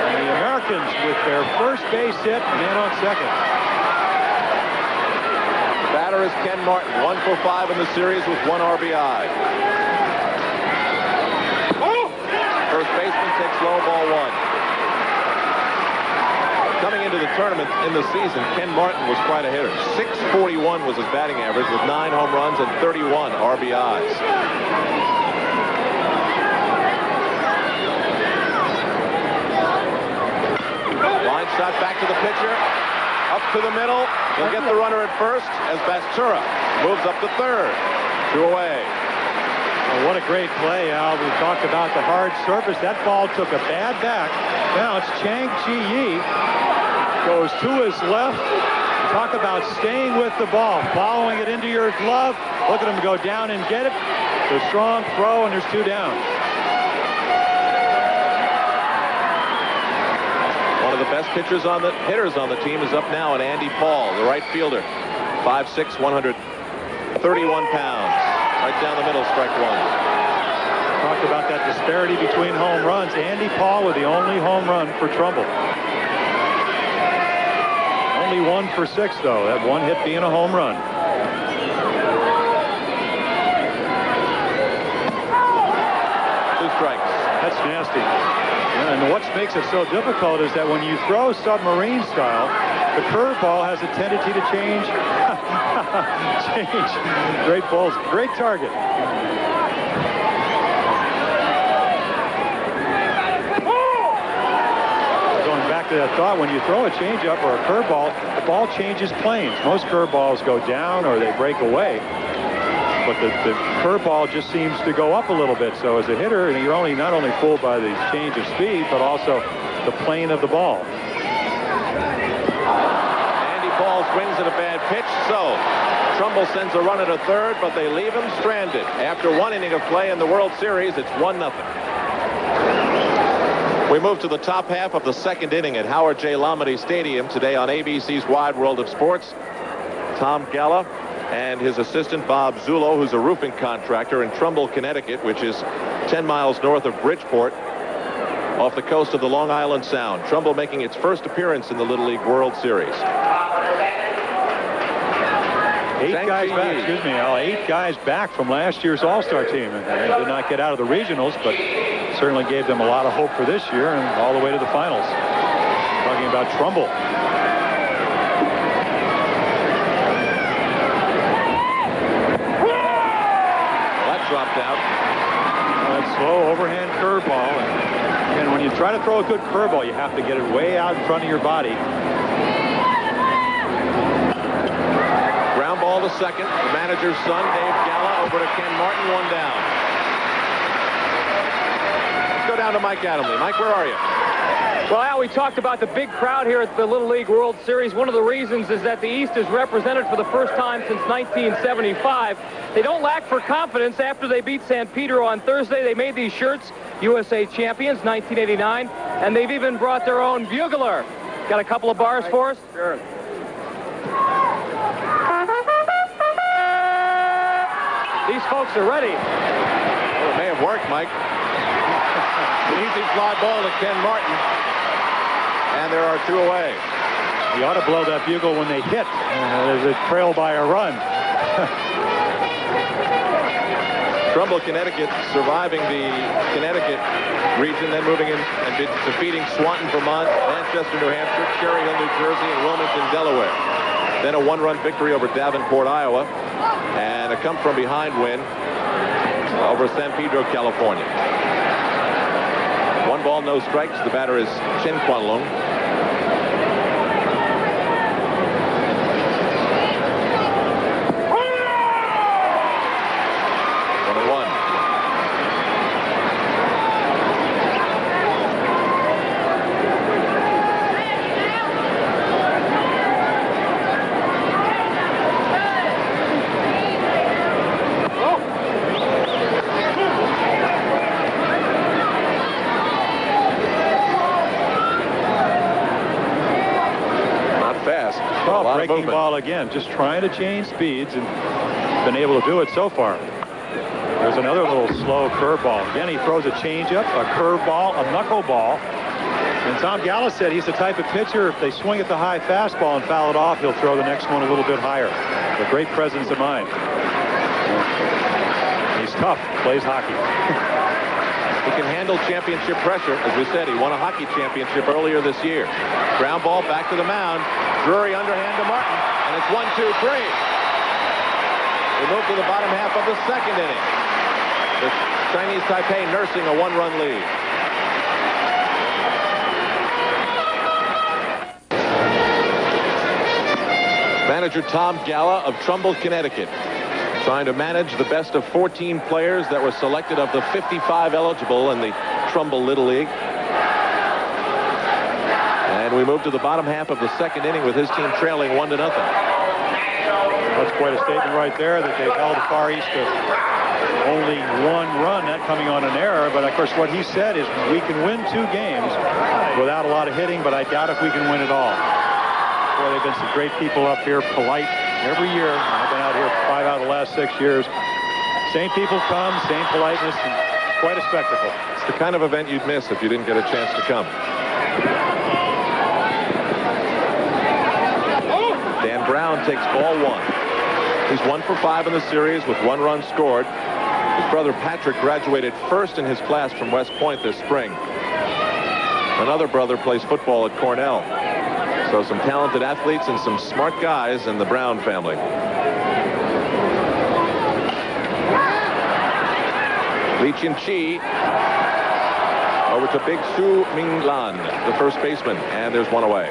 And the Americans with their first base hit, man on second. The batter is Ken Martin, 1 for 5 in the series with 1 RBI. First baseman takes low, ball 1. Coming into the tournament in the season, Ken Martin was quite a hitter. 641 was his batting average with 9 home runs and 31 RBIs. Line shot back to the pitcher. Up to the middle. He'll get the runner at first as Bastura moves up to third. 2 away. Oh, what a great play, Al. We talked about the hard surface. That ball took a bad back. Now it's Cheng Chi-Yi. Goes to his left. Talk about staying with the ball, following it into your glove. Look at him go down and get it. It's a strong throw, and there's 2 down. One of the best hitters on the team is up now, and Andy Paul, the right fielder. 5'6", 131 pounds. Right down the middle, strike 1. Talked about that disparity between home runs. Andy Paul with the only home run for Trumbull. Only 1 for 6, though. That one hit being a home run. 2 strikes. That's nasty. And what makes it so difficult is that when you throw submarine style, the curveball has a tendency to change. Great balls. Great target. To that thought, when you throw a changeup or a curveball, the ball changes planes. Most curveballs go down or they break away, but the curveball just seems to go up a little bit. So as a hitter, you're not only fooled by the change of speed, but also the plane of the ball. Andy Paul swings at a bad pitch, so Trumbull sends a runner to third, but they leave him stranded. After 1 inning of play in the World Series, it's 1-0. We move to the top half of the 2nd inning at Howard J. Lomedy Stadium today on ABC's Wide World of Sports. Tom Galla and his assistant Bob Zullo, who's a roofing contractor in Trumbull, Connecticut, which is 10 miles north of Bridgeport. off the coast of the Long Island Sound. Trumbull making its first appearance in the Little League World Series. Eight guys back from last year's All-Star team. And they did not get out of the regionals, but certainly gave them a lot of hope for this year and all the way to the finals. Talking about Trumbull. That dropped out. That slow overhand curveball. And when you try to throw a good curveball, you have to get it way out in front of your body. Ground ball to second. The manager's son, Dave Galla, over to Ken Martin, one down. Let's go down to Mike Adamle. Mike, where are you? Well, Al, we talked about the big crowd here at the Little League World Series. One of the reasons is that the East is represented for the first time since 1975. They don't lack for confidence. After they beat San Pedro on Thursday, they made these shirts USA champions 1989, and they've even brought their own bugler. Got a couple of bars for us? Sure. These folks are ready. Well, it may have worked, Mike. An easy fly ball to Ken Martin. And there are two away. You ought to blow that bugle when they hit. There's a trail by a run. Trumbull, Connecticut, surviving the Connecticut region, then moving in and defeating Swanton, Vermont, Manchester, New Hampshire, Cherry Hill, New Jersey, and Wilmington, Delaware. Then a one-run victory over Davenport, Iowa, and a come-from-behind win over San Pedro, California. 1 ball, no strikes. The batter is Chen Kwanlung. Breaking ball again, just trying to change speeds and been able to do it so far. There's another little slow curveball. Again, he throws a changeup, a curveball, a knuckleball. And Tom Galla said he's the type of pitcher, if they swing at the high fastball and foul it off, he'll throw the next one a little bit higher. A great presence of mind. He's tough, plays hockey. He can handle championship pressure. As we said, he won a hockey championship earlier this year. Ground ball back to the mound. Drury underhand to Martin, and it's 1-2-3. We move to the bottom half of the second inning. The Chinese Taipei nursing a one-run lead. Manager Tom Galla of Trumbull, Connecticut, trying to manage the best of 14 players that were selected of the 55 eligible in the Trumbull Little League. And we move to the bottom half of the second inning with his team trailing 1-0. That's quite a statement right there that they've held the Far East to only 1 run, that coming on an error. But of course what he said is we can win 2 games without a lot of hitting, but I doubt if we can win it all. Boy, they've been some great people up here, polite every year. I've been out here 5 out of the last 6 years. Same people come, same politeness, and quite a spectacle. It's the kind of event you'd miss if you didn't get a chance to come. Dan Brown takes ball 1. He's 1 for 5 in the series with 1 run scored. His brother Patrick graduated first in his class from West Point this spring. Another brother plays football at Cornell. So some talented athletes and some smart guys in the Brown family. Lee Chin-chi over to Big Su Ming Lan, the first baseman, and there's 1 away.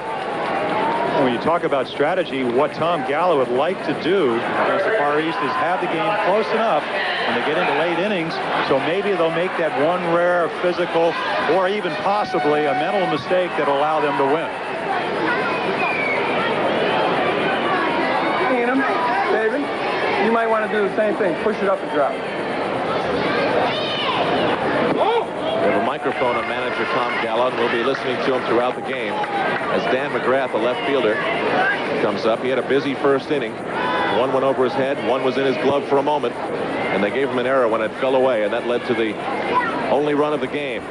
When you talk about strategy, what Tom Galla would like to do against the Far East is have the game close enough when they get into late innings, so maybe they'll make that one rare physical or even possibly a mental mistake that'll allow them to win. David, you might want to do the same thing. Push it up and drop. We have a microphone on manager Tom Galla, and we'll be listening to him throughout the game as Dan McGrath, a left fielder, comes up. He had a busy first inning. 1 went over his head, 1 was in his glove for a moment, and they gave him an error when it fell away, and that led to the only run of the game.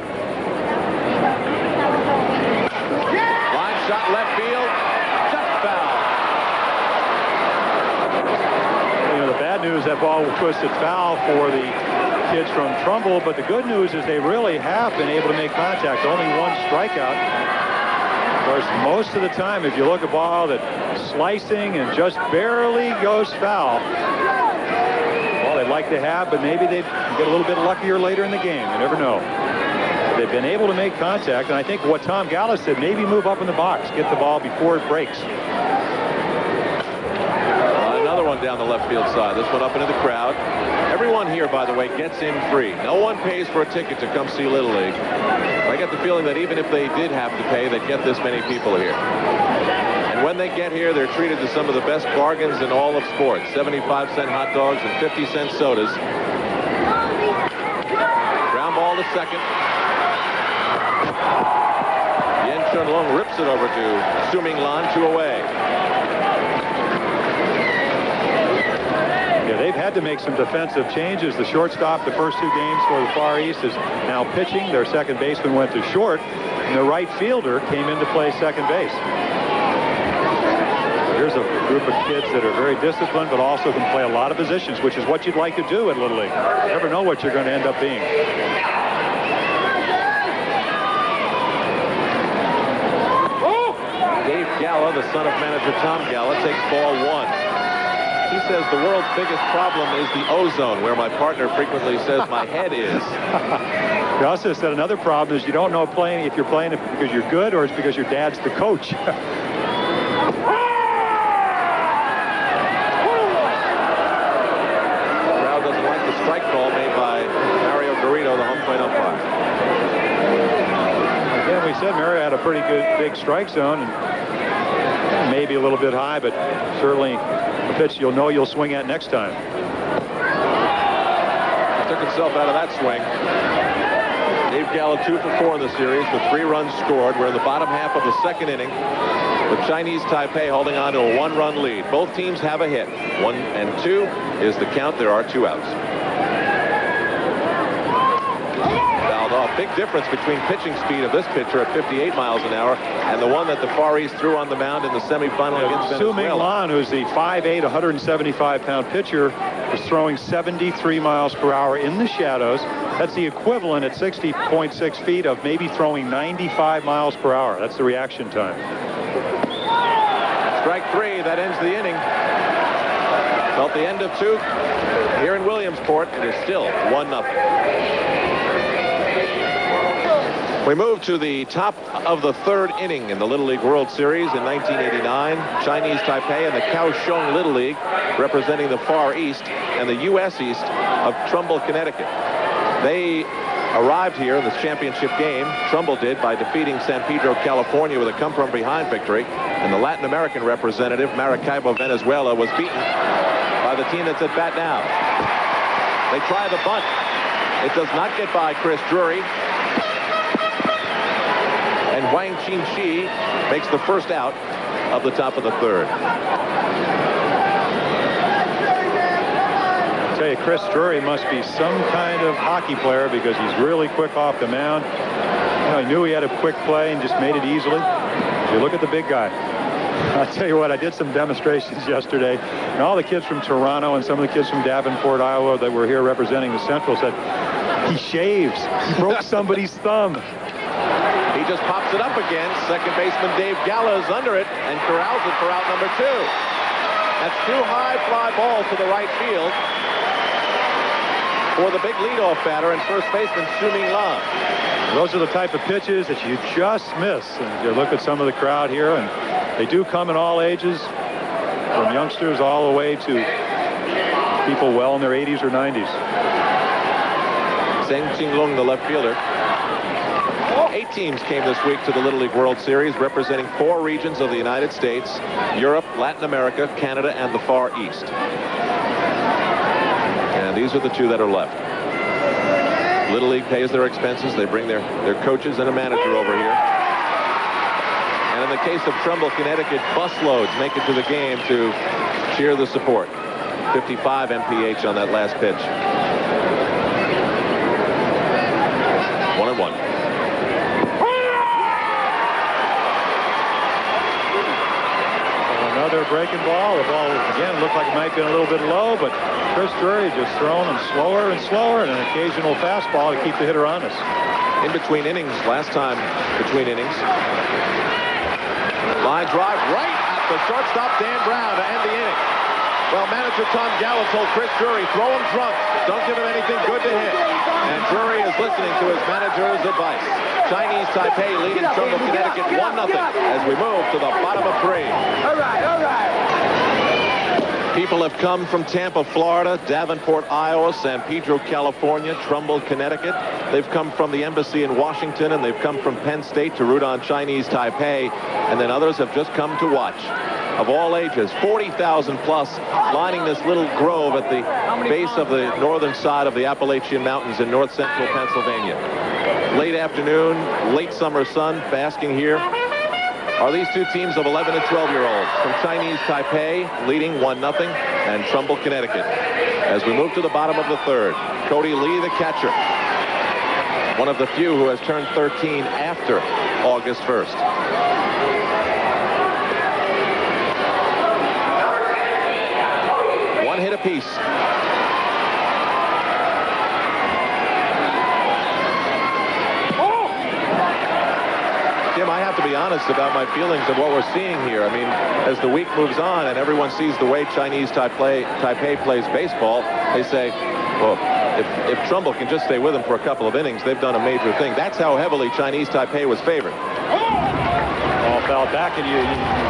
was that ball twisted foul for the kids from Trumbull, but the good news is they really have been able to make contact. Only one strikeout. Of course, most of the time, if you look at a ball that's slicing and just barely goes foul, well, they'd like to have, but maybe they'd get a little bit luckier later in the game. You never know. They've been able to make contact, and I think what Tom Gallo said, maybe move up in the box, get the ball before it breaks. Another one down the left field side. This one up into the crowd. Everyone here, by the way, gets in free. No one pays for a ticket to come see Little League. I get the feeling that even if they did have to pay, they'd get this many people here. And when they get here, they're treated to some of the best bargains in all of sports. 75-cent hot dogs and 50-cent sodas. Ground ball to second. Yen Chun-Lung rips it over to Su-Ming Lan, 2 away. Yeah, they've had to make some defensive changes. The shortstop the first 2 games for the Far East is now pitching. Their second baseman went to short, and the right fielder came in to play second base. Here's a group of kids that are very disciplined, but also can play a lot of positions, which is what you'd like to do at Little League. You never know what you're going to end up being. Dave Galla, the son of manager Tom Galla, takes ball 1. He says the world's biggest problem is the ozone, where my partner frequently says my head is. He also said another problem is you don't know if you're playing because you're good or it's because your dad's the coach. The crowd doesn't like the strike call made by Mario Garrido, the home plate umpire. Again, we said Mario had a pretty good big strike zone, and maybe a little bit high, but certainly a pitch you'll know you'll swing at next time. He took himself out of that swing. Dave Gallo 2 for 4 in the series with 3 runs scored. We're in the bottom half of the second inning with Chinese Taipei holding on to a 1-run lead. Both teams have a hit. 1 and 2 is the count. There are 2 outs. Fouled off. Big difference between pitching speed of this pitcher at 58 miles an hour and the one that the Far East threw on the mound in the semifinal against Venezuela. Su-Ming Lan, who's the 5'8", 175-pound pitcher, was throwing 73 miles per hour in the shadows. That's the equivalent at 60.6 feet of maybe throwing 95 miles per hour. That's the reaction time. Strike 3, that ends the inning. Felt the end of 2 here in Williamsport. It is still 1-0. We move to the top of the 3rd inning in the Little League World Series in 1989. Chinese Taipei and the Kaohsiung Little League representing the Far East and the U.S. East of Trumbull, Connecticut. They arrived here in this championship game. Trumbull did by defeating San Pedro, California with a come-from-behind victory. And the Latin American representative, Maracaibo, Venezuela, was beaten by the team that's at bat now. They try the bunt. It does not get by Chris Drury. And Wang Qin-Shi makes the first out of the top of the 3rd. I tell you, Chris Drury must be some kind of hockey player because he's really quick off the mound. You know, he knew he had a quick play and just made it easily. You look at the big guy. I'll tell you what, I did some demonstrations yesterday, and all the kids from Toronto and some of the kids from Davenport, Iowa that were here representing the Central said, he shaves. He broke somebody's thumb. He just pops it up again. Second baseman Dave Galla is under it and corrals it for out number 2. That's 2 high fly balls to the right field for the big leadoff batter and first baseman Su-Ming Lan. Those are the type of pitches that you just miss. And you look at some of the crowd here, and they do come in all ages, from youngsters all the way to people well in their 80s or 90s. Zheng Qinglong, the left fielder. 8 teams came this week to the Little League World Series, representing 4 regions of the United States, Europe, Latin America, Canada, and the Far East. And these are the 2 that are left. Little League pays their expenses. They bring their coaches and a manager over here. And in the case of Trumbull, Connecticut, busloads make it to the game to cheer the support. 55 mph on that last pitch. 1-1. Another breaking ball. The ball, again, looked like it might have been a little bit low, but Chris Drury just throwing them slower and slower, and an occasional fastball to keep the hitter honest. In between innings, last time between innings. Line drive right at the shortstop, Dan Brown, to end the inning. Well, manager Tom Gallo told Chris Drury, throw him drunk. Don't give him anything good to hit. And Drury is listening to his manager's advice. Chinese Taipei leading Trumbull, Connecticut 1-0 as we move to the bottom of 3. All right, all right. People have come from Tampa, Florida, Davenport, Iowa, San Pedro, California, Trumbull, Connecticut. They've come from the embassy in Washington, and they've come from Penn State to root on Chinese Taipei. And then others have just come to watch. Of all ages, 40,000 plus, lining this little grove at the base of the northern side of the Appalachian Mountains in north central Pennsylvania. Late afternoon, late summer sun, basking here are these two teams of 11 and 12-year-olds from Chinese Taipei, leading 1-0, and Trumbull, Connecticut. As we move to the bottom of the 3rd, Cody Lee, the catcher, one of the few who has turned 13 after August 1st. One hit apiece. Jim, I have to be honest about my feelings of what we're seeing here. I mean, as the week moves on and everyone sees the way Chinese Taipei plays baseball, they say, well, if Trumbull can just stay with them for a couple of innings, they've done a major thing. That's how heavily Chinese Taipei was favored. Ball fell back, and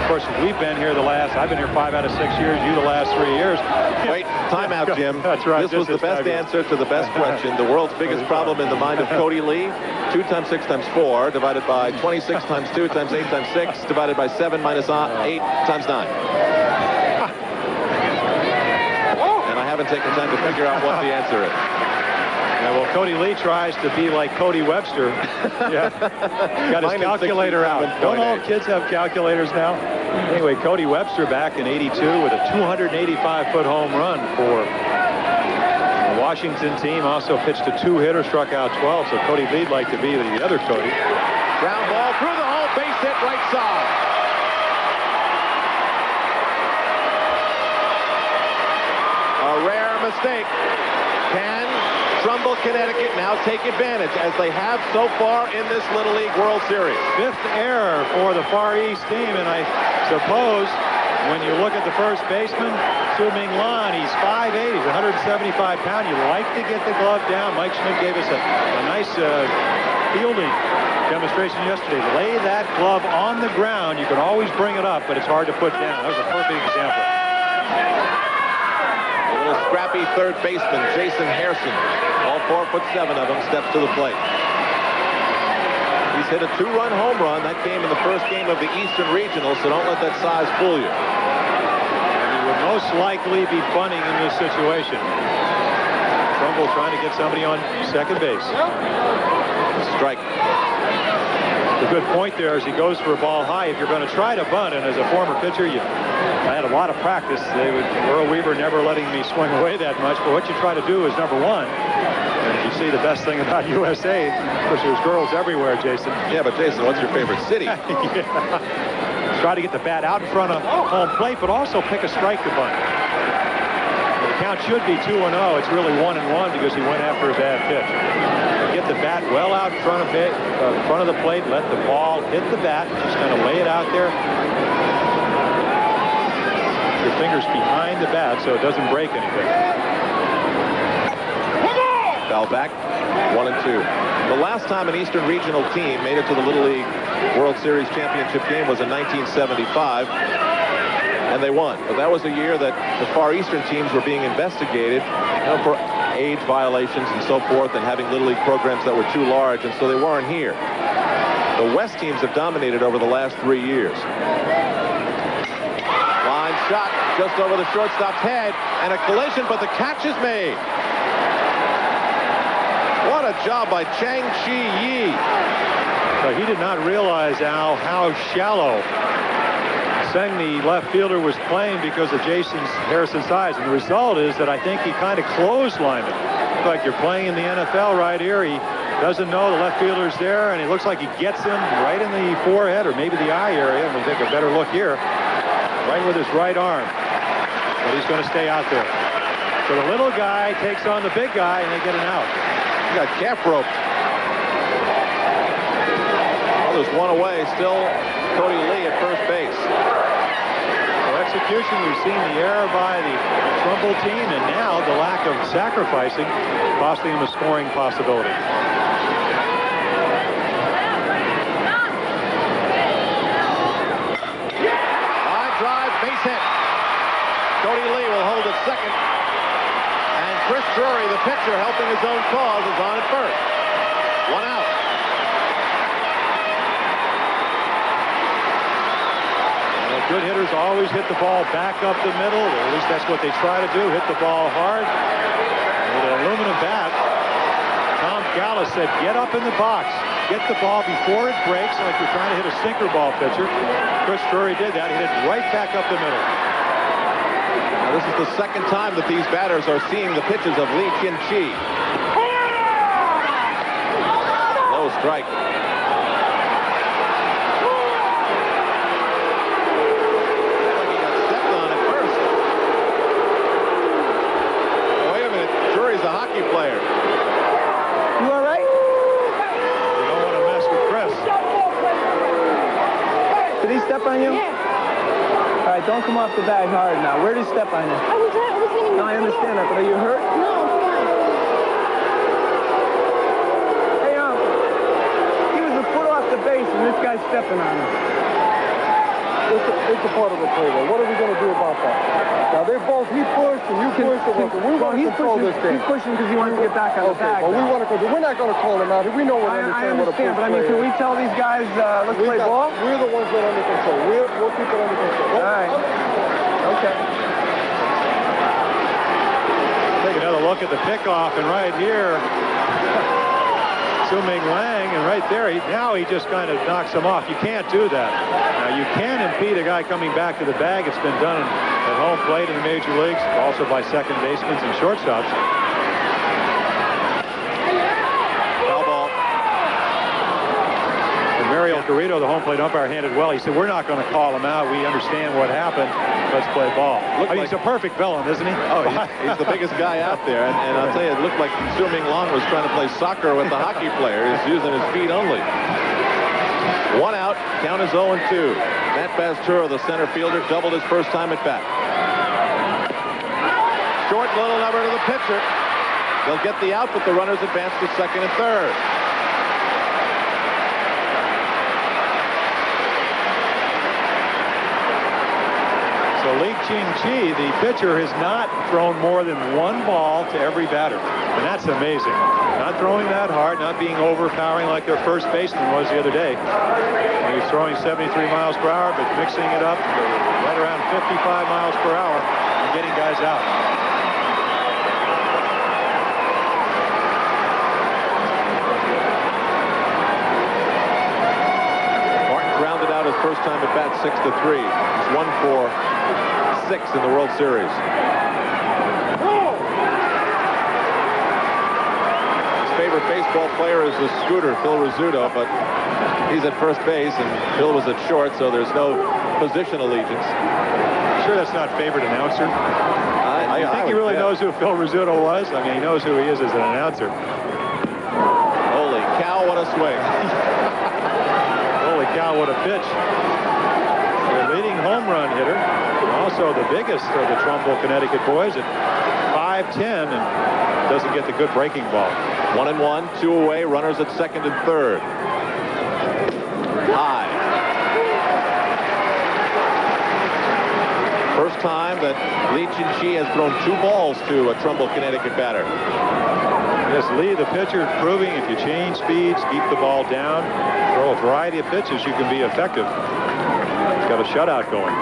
of course, we've been here I've been here 5 out of 6 years, you the last 3 years. Wait, timeout, Jim. That's right. This was the best answer to the best question. The world's biggest problem in the mind of Cody Lee, 2 times 6 times 4, divided by 26 times 2 times 8 times 6, divided by 7 minus 8 times 9. And I haven't taken time to figure out what the answer is. Yeah, well, Cody Lee tries to be like Cody Webster. Yeah, got his calculator out. Don't all kids have calculators now? Anyway, Cody Webster back in '82 with a 285-foot home run for the Washington team. Also pitched a 2-hitter, struck out 12. So Cody Lee'd like to be the other Cody. Ground ball through the hole, base hit right side. A rare mistake. Can Trumbull, Connecticut now take advantage, as they have so far in this Little League World Series? 5th error for the Far East team, and I suppose when you look at the first baseman, Su-Ming Lan, he's 5'8", he's 175 pounds. You like to get the glove down. Mike Schmidt gave us a nice fielding demonstration yesterday. Lay that glove on the ground. You can always bring it up, but it's hard to put down. That was a perfect example. A little scrappy third baseman, Jason Harrison, all 4'7" of him, steps to the plate. He's hit a 2-run home run. That came in the first game of the Eastern Regional, so don't let that size fool you. And he would most likely be bunting in this situation. Trumbull trying to get somebody on second base. Strike. The good point there is he goes for a ball high. If you're going to try to bunt, and as a former pitcher, I had a lot of practice. Earl Weaver never letting me swing away that much. But what you try to do is, number one, and you see the best thing about USA, because there's girls everywhere, Jason. Yeah, but Jason, what's your favorite city? Yeah. Try to get the bat out in front of home plate, but also pick a strike to bunt. The count should be 2-0. It's really 1-1 because he went after a bad pitch. Get the bat well out in front of the plate. Let the ball hit the bat. Just kind of lay it out there. Your fingers behind the bat so it doesn't break anything. Foul back, 1-2. The last time an Eastern Regional team made it to the Little League World Series Championship game was in 1975, and they won. But that was a year that the Far Eastern teams were being investigated, for age violations and so forth, and having Little League programs that were too large, and so they weren't here. The West teams have dominated over the last 3 years. Line shot just over the shortstop's head, and a collision, but the catch is made. What a job by Chang-Chi Yi. So he did not realize, Al, how shallow Seng, the left fielder, was playing because of Jason Harrison's size. And the result is that I think he kind of clotheslined him. Looks like you're playing in the NFL right here. He doesn't know the left fielder's there, and it looks like he gets him right in the forehead or maybe the eye area. And we'll take a better look here. right with his right arm. But he's going to stay out there. So the little guy takes on the big guy, and they get an out. He got calf roped. Well, there's one away. Still Cody Lee at first base. So execution, we've seen the error by the Trumbull team, and now the lack of sacrificing costing him a scoring possibility. Line drive, base hit. Cody Lee will hold at second. And Chris Drury, the pitcher, helping his own cause, is on at first. One out. Good hitters always hit the ball back up the middle, or at least that's what they try to do, hit the ball hard. With an aluminum bat, Tom Gallus said, get up in the box. Get the ball before it breaks, like you're trying to hit a sinker ball pitcher. Chris Drury did that. He hit it right back up the middle. Now, this is the second time that these batters are seeing the pitches of Lee Chin-chi. Low strike. Player. You all right? You don't want to mess with Chris. Did he step on you? Yeah. All right, don't come off the bag hard now. Where did he step on you? I was hitting No, I understand that, but are you hurt? No, I'm fine. Hey, he was a foot off the base, and this guy's stepping on him. It's a part of the play, though. What are we going to do about that? Now, they both, he pushed and you pushed. We want to control this game. He's pushing because he wants to get back on the bag. But we want to control. We're not going to call him out. We know what I understand, but I mean, can we tell these guys, let's play ball? We're the ones that are under control. We'll keep it under control. All right. Okay. Take another look at the pickoff, and right here, Su-Ming Lang, and right there, now he just kind of knocks him off. You can't do that. Now, you can impede a guy coming back to the bag. It's been done at home plate in the major leagues, also by second basemen and shortstops. Foul ball. And Mario Garrido, the home plate umpire, handed well. He said, we're not going to call him out. We understand what happened. Let's play ball. I mean, he's a perfect villain, isn't he? Oh, he's the biggest guy out there. And I'll tell you, it looked like Su-Ming Lang was trying to play soccer with the hockey player. He's using his feet only. One out. Count is 0-2. Matt Basturo, the center fielder, doubled his first time at bat. Short little number to the pitcher. They'll get the out, but the runners advance to second and third. So Lee Chin-chi, the pitcher, has not thrown more than one ball to every batter. And that's amazing. Not throwing that hard, not being overpowering like their first baseman was the other day. He was throwing 73 miles per hour, but mixing it up right around 55 miles per hour and getting guys out. Martin grounded out his first time at bat 6-3. He's 1-for-6 in the World Series. Favorite baseball player is the scooter, Phil Rizzuto, but he's at first base and Phil was at short, so there's no position allegiance. Sure that's not favorite announcer? I think he really knows who Phil Rizzuto was. I mean, he knows who he is as an announcer. Holy cow, what a swing. Holy cow, what a pitch. Their leading home run hitter, and also the biggest of the Trumbull, Connecticut boys at 5'10", and doesn't get the good breaking ball. 1-1, 2 away, runners at second and third. High. First time that Lee Chin-chi has thrown 2 balls to a Trumbull, Connecticut batter. Yes, Lee, the pitcher, proving if you change speeds, keep the ball down, throw a variety of pitches, you can be effective. He's got a shutout going.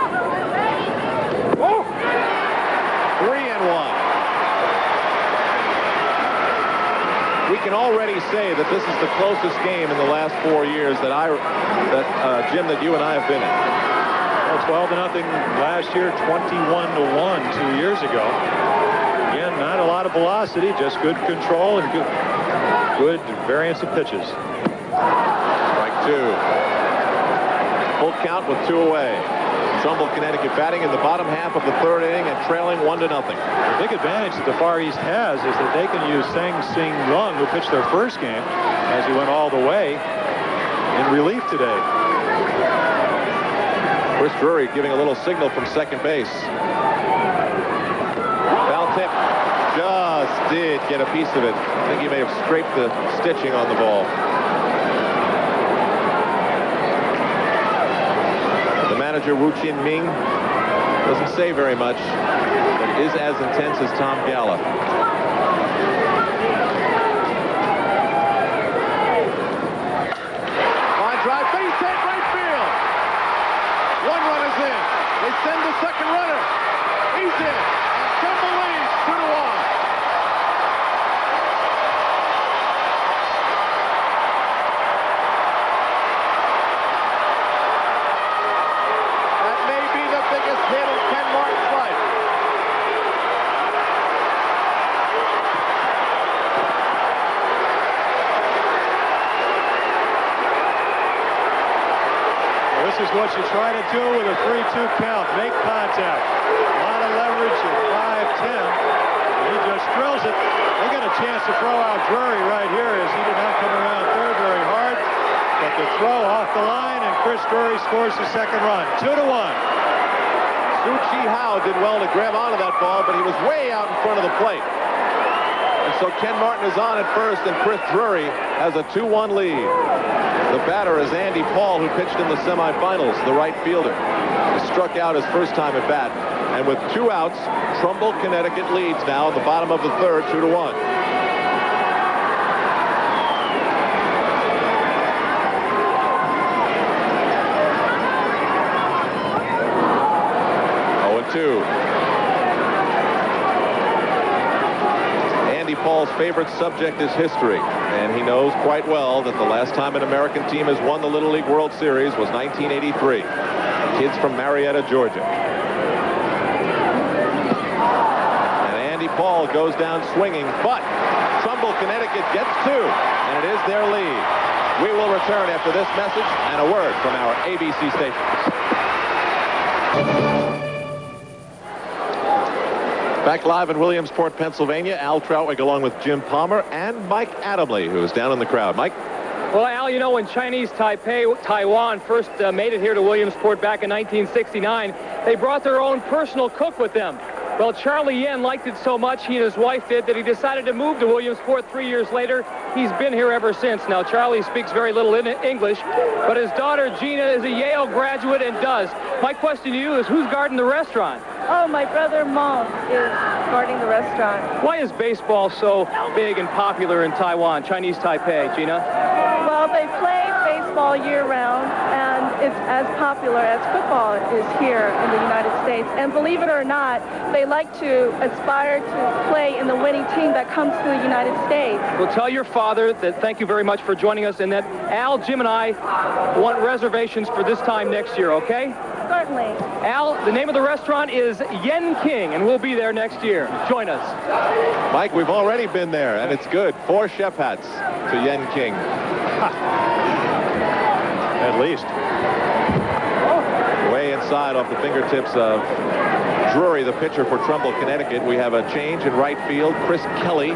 3-1. We can already say that this is the closest game in the last 4 years that Jim, that you and I have been in. Well, 12-0 last year, 21-1 2 years ago. Again, not a lot of velocity, just good control and good variance of pitches. Strike 2. Full count with 2 away. Trumbull, Connecticut batting in the bottom half of the third inning and trailing 1-0. The big advantage that the Far East has is that they can use Sing Lung, who pitched their first game, as he went all the way in relief today. Chris Drury giving a little signal from second base. Foul tip. Just did get a piece of it. I think he may have scraped the stitching on the ball. The manager, Wu Chin Ming, doesn't say very much, but is as intense as Tom Galla. Line drive, base hit, right field. One run is in. They send the second runner. He's in. And Trumbull leads 2-1. That may be the biggest hit in Ken Martin's life. This is what you try to do with a 3-2 count. Make contact. A lot of leverage at 5-10. He just drills it. They got a chance to throw out Drury right here as he did not come around third very hard. But the throw off the line, and Chris Drury scores the second run. 2-1. Su Chi Hao did well to grab onto that ball, but he was way out in front of the plate. And so Ken Martin is on at first, and Chris Drury has a 2-1 lead. The batter is Andy Paul, who pitched in the semifinals, the right fielder. He struck out his first time at bat. And with 2 outs, Trumbull, Connecticut leads now in the bottom of the third, 2-1. Andy Paul's favorite subject is history, and he knows quite well that the last time an American team has won the Little League World Series was 1983. Kids from Marietta, Georgia. And Andy Paul goes down swinging, but Trumbull, Connecticut gets 2, and it is their lead. We will return after this message and a word from our ABC stations. Back live in Williamsport, Pennsylvania, Al Troutwig along with Jim Palmer and Mike Adamle, who is down in the crowd. Mike? Well, Al, you know, when Chinese Taipei, Taiwan first made it here to Williamsport back in 1969, they brought their own personal cook with them. Well, Charlie Yen liked it so much, he and his wife did, that he decided to move to Williamsport 3 years later. He's been here ever since. Now, Charlie speaks very little English, but his daughter, Gina, is a Yale graduate and does. My question to you is, who's guarding the restaurant? Oh, my brother Mom is guarding the restaurant. Why is baseball so big and popular in Taiwan, Chinese Taipei, Gina? Well, they play baseball year-round, and it's as popular as football is here in the United States. And believe it or not, they like to aspire to play in the winning team that comes to the United States. Well, tell your father that thank you very much for joining us, and that Al, Jim, and I want reservations for this time next year, okay? Certainly. Al, the name of the restaurant is Yen King, and we'll be there next year. Join us. Mike, we've already been there, and it's good. 4 chef hats to Yen King. At least. Way inside off the fingertips of Drury, the pitcher for Trumbull, Connecticut. We have a change in right field. Chris Kelly,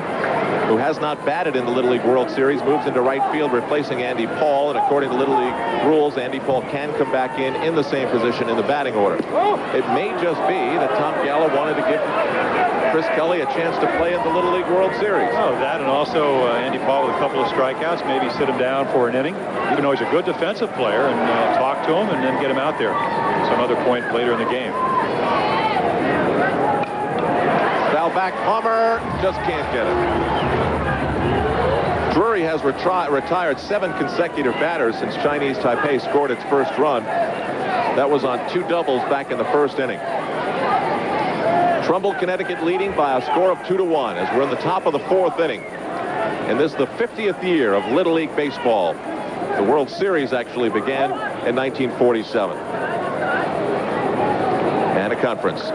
who has not batted in the Little League World Series, moves into right field, replacing Andy Paul. And according to Little League rules, Andy Paul can come back in the same position in the batting order. It may just be that Tom Galla wanted to give Chris Kelly a chance to play in the Little League World Series. Oh, that, and also Andy Paul with a couple of strikeouts, maybe sit him down for an inning, even though he's a good defensive player, and talk to him and then get him out there some other point later in the game. Foul back, Palmer just can't get it. Drury has retired 7 consecutive batters since Chinese Taipei scored its first run. That was on 2 doubles back in the first inning. Trumbull, Connecticut leading by a score of 2-1 as we're in the top of the 4th inning. And this is the 50th year of Little League Baseball. The World Series actually began in 1947. And a conference.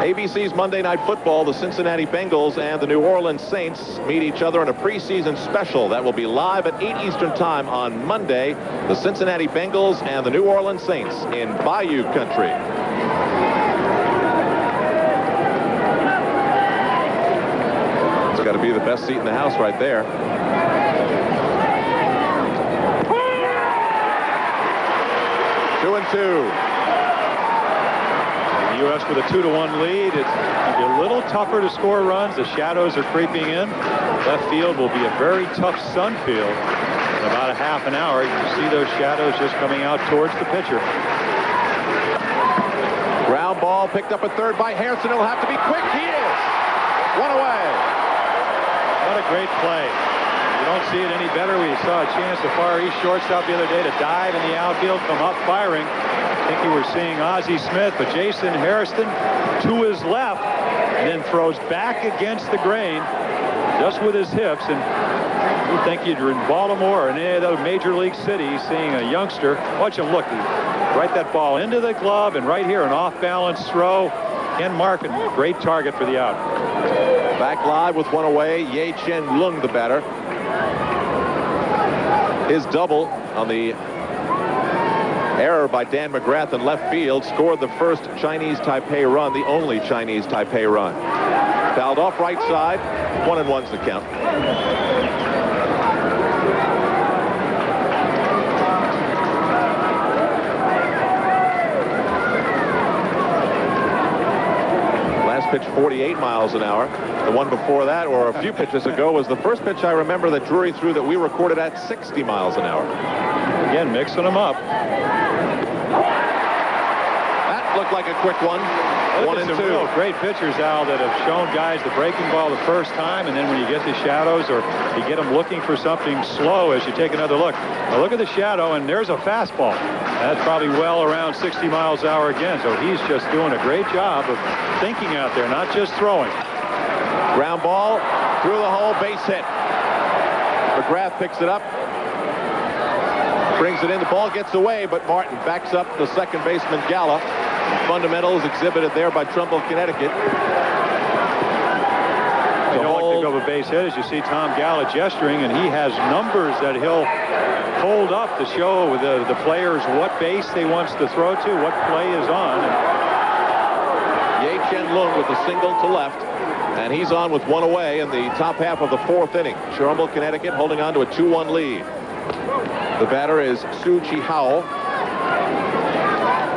ABC's Monday Night Football, the Cincinnati Bengals and the New Orleans Saints meet each other in a preseason special that will be live at 8 Eastern Time on Monday. The Cincinnati Bengals and the New Orleans Saints in Bayou Country. It's got to be the best seat in the house right there. Two and two. U.S. with a 2-1 lead. It's going to be a little tougher to score runs. The shadows are creeping in. Left field will be a very tough sun field in about a half an hour. You can see those shadows just coming out towards the pitcher. Ground ball picked up at third by Harrison. He'll have to be quick. He is. One away. What a great play. You don't see it any better. We saw a chance the far east shortstop the other day to dive in the outfield, come up firing. I think you were seeing Ozzie Smith, but Jason Harrison to his left, and then throws back against the grain just with his hips. And you think you're in Baltimore or any other major league city seeing a youngster. Watch him look. Right that ball into the glove, and right here an off-balance throw. Ken Markin, great target for the out. Back live with one away. Ye Chen Lung, the batter. His double on the error by Dan McGrath in left field scored the first Chinese Taipei run, the only Chinese Taipei run. Fouled off right side. 1-1's the count. Last pitch 48 miles an hour. The one before that, or a few pitches ago, was the first pitch I remember that Drury threw that we recorded at 60 miles an hour. Again, mixing them up. That looked like a quick one. 1 and 2. Real great pitchers, Al, that have shown guys the breaking ball the first time, and then when you get the shadows or you get them looking for something slow as you take another look. Now look at the shadow, and there's a fastball. That's probably well around 60 miles an hour again, so he's just doing a great job of thinking out there, not just throwing. Ground ball through the hole, base hit. McGrath picks it up. Brings it in, the ball gets away, but Martin backs up the second baseman Gala. Fundamentals exhibited there by Trumbull, Connecticut. You don't want to pick up a base hit, as you see Tom Gala gesturing, and he has numbers that he'll hold up to show the players what base they wants to throw to, what play is on. Ye Chen Lung with the single to left, and he's on with one away in the top half of the fourth inning. Trumbull, Connecticut holding on to a 2-1 lead. The batter is Su Chi Hao,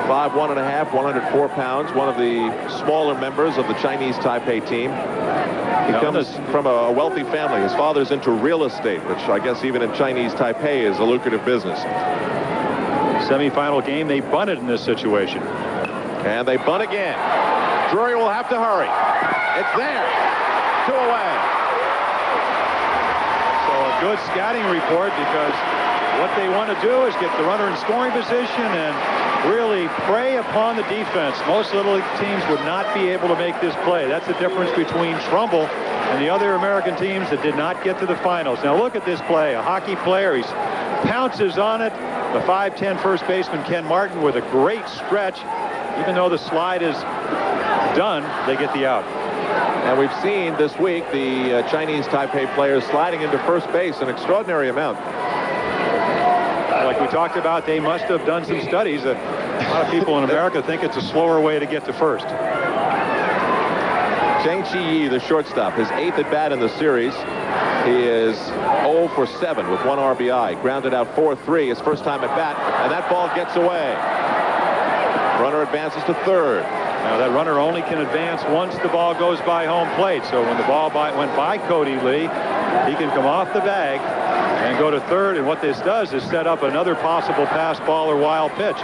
5'1 1/2", 104 pounds, one of the smaller members of the Chinese Taipei team. He comes from a wealthy family. His father's into real estate, which I guess even in Chinese Taipei is a lucrative business. Semifinal game, they bunted in this situation. And they bunt again. Drury will have to hurry. It's there. 2 away. So a good scouting report, because what they want to do is get the runner in scoring position and really prey upon the defense. Most Little League teams would not be able to make this play. That's the difference between Trumbull and the other American teams that did not get to the finals. Now look at this play. A hockey player, he pounces on it. The 5'10" first baseman Ken Martin with a great stretch. Even though the slide is done, they get the out. And we've seen this week the Chinese Taipei players sliding into first base an extraordinary amount. Like we talked about, they must have done some studies. A lot of people in America think it's a slower way to get to first. Cheng Chi-Yi, the shortstop, his 8th at bat in the series. He is 0 for 7 with 1 RBI. Grounded out 4-3, his first time at bat, and that ball gets away. Runner advances to third. Now that runner only can advance once the ball goes by home plate. So when the ball went by Cody Lee, he can come off the bag and go to third. And what this does is set up another possible pass ball or wild pitch.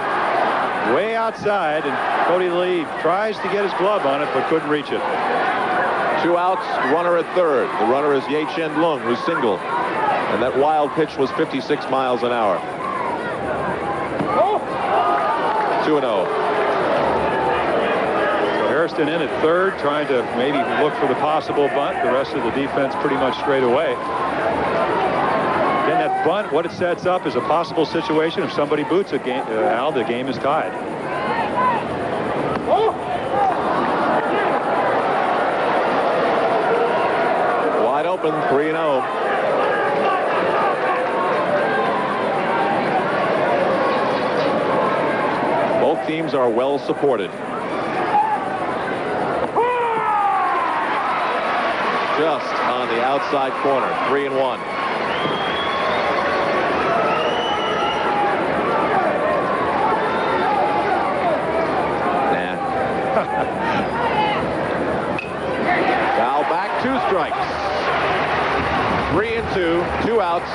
Way outside, and Cody Lee tries to get his glove on it, but couldn't reach it. 2 outs, runner at third. The runner is Ye Chen Lung, who singled. And that wild pitch was 56 miles an hour. 2-0. Hairston in at third, trying to maybe look for the possible bunt. The rest of the defense pretty much straight away. Again, that bunt, what it sets up is a possible situation. If somebody boots a game, Al, the game is tied. open, 3-0. Both teams are well supported. Just on the outside corner, 3-1. Foul back, 2 strikes. 3-2, 2 outs.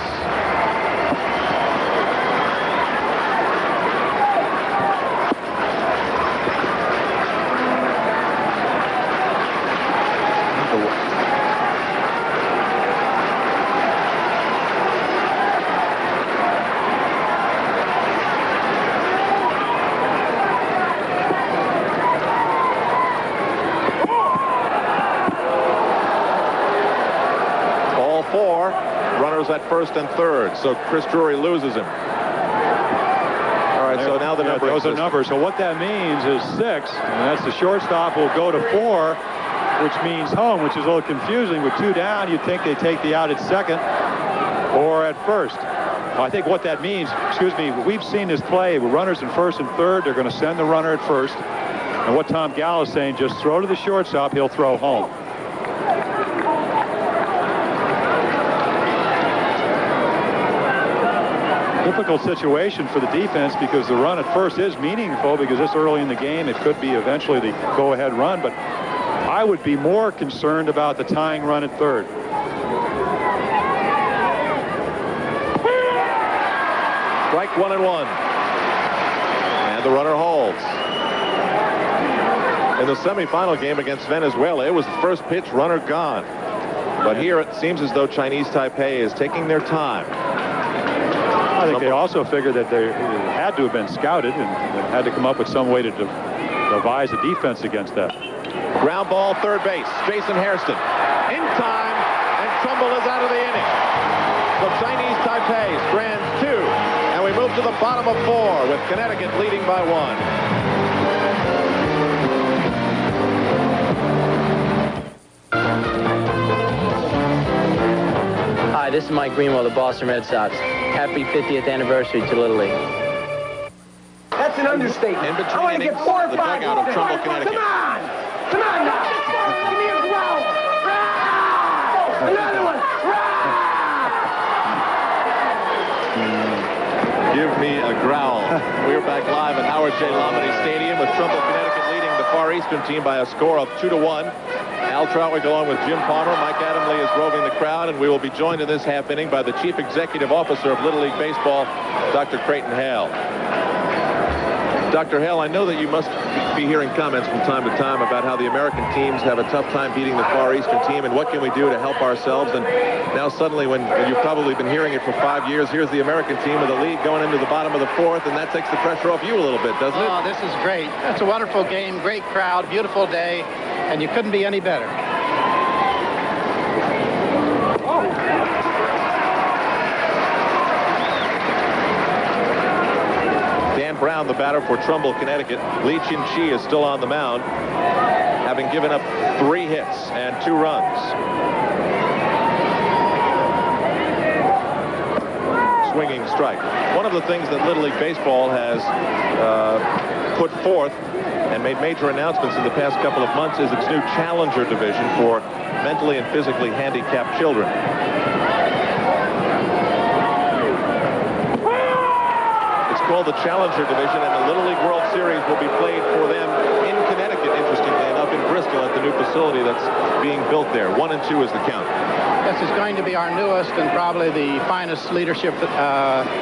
At first and third, so Chris Drury loses him. All right, so now the number. Those are numbers. So what that means is 6, and that's the shortstop will go to 4, which means home, which is a little confusing. With 2 down, you'd think they take the out at second or at first. I think what that means, excuse me, we've seen this play with runners in first and third. They're going to send the runner at first, and what Tom Gallo is saying, just throw to the shortstop. He'll throw home. Difficult situation for the defense because the run at first is meaningful because this early in the game it could be eventually the go-ahead run, but I would be more concerned about the tying run at third. Strike 1-1. And the runner holds. In the semifinal game against Venezuela, it was the first pitch, runner gone. But here it seems as though Chinese Taipei is taking their time. I think they also figured that they had to have been scouted and had to come up with some way to devise a defense against that. Ground ball, third base. Jason Hairston in time, and Trumbull is out of the inning. So Chinese Taipei strands 2, and we move to the bottom of 4 with Connecticut leading by 1. Hi, this is Mike Greenwell, the Boston Red Sox. Happy 50th anniversary to Little League. That's an understatement. In between I want to get 4 or 5. the dugout of Trumbull, Connecticut. Come on! Come on now! Give me a growl! Rah! Another one! Rah! Give me a growl. We're back live at Howard J. Lombardi Stadium with Trumbull, Connecticut leading the Far Eastern team by a score of 2-1. Al Troutwig along with Jim Palmer. Mike Adamle is roving the crowd, and we will be joined in this half inning by the Chief Executive Officer of Little League Baseball, Dr. Creighton Hale. Dr. Hale, I know that you must be hearing comments from time to time about how the American teams have a tough time beating the Far Eastern team, and what can we do to help ourselves? And now suddenly, when you've probably been hearing it for 5 years, here's the American team of the league going into the bottom of the 4th, and that takes the pressure off you a little bit, doesn't it? Oh, this is great. It's a wonderful game, great crowd, beautiful day, and you couldn't be any better. Brown, the batter for Trumbull, Connecticut. Lee Chin-Chi is still on the mound, having given up 3 hits and 2 runs. Swinging strike. One of the things that Little League Baseball has put forth and made major announcements in the past couple of months is its new Challenger division for mentally and physically handicapped children. Called the Challenger Division, and the Little League World Series will be played for them in Connecticut, interestingly enough, in Bristol at the new facility that's being built there. 1 and 2 is the count. This is going to be our newest and probably the finest leadership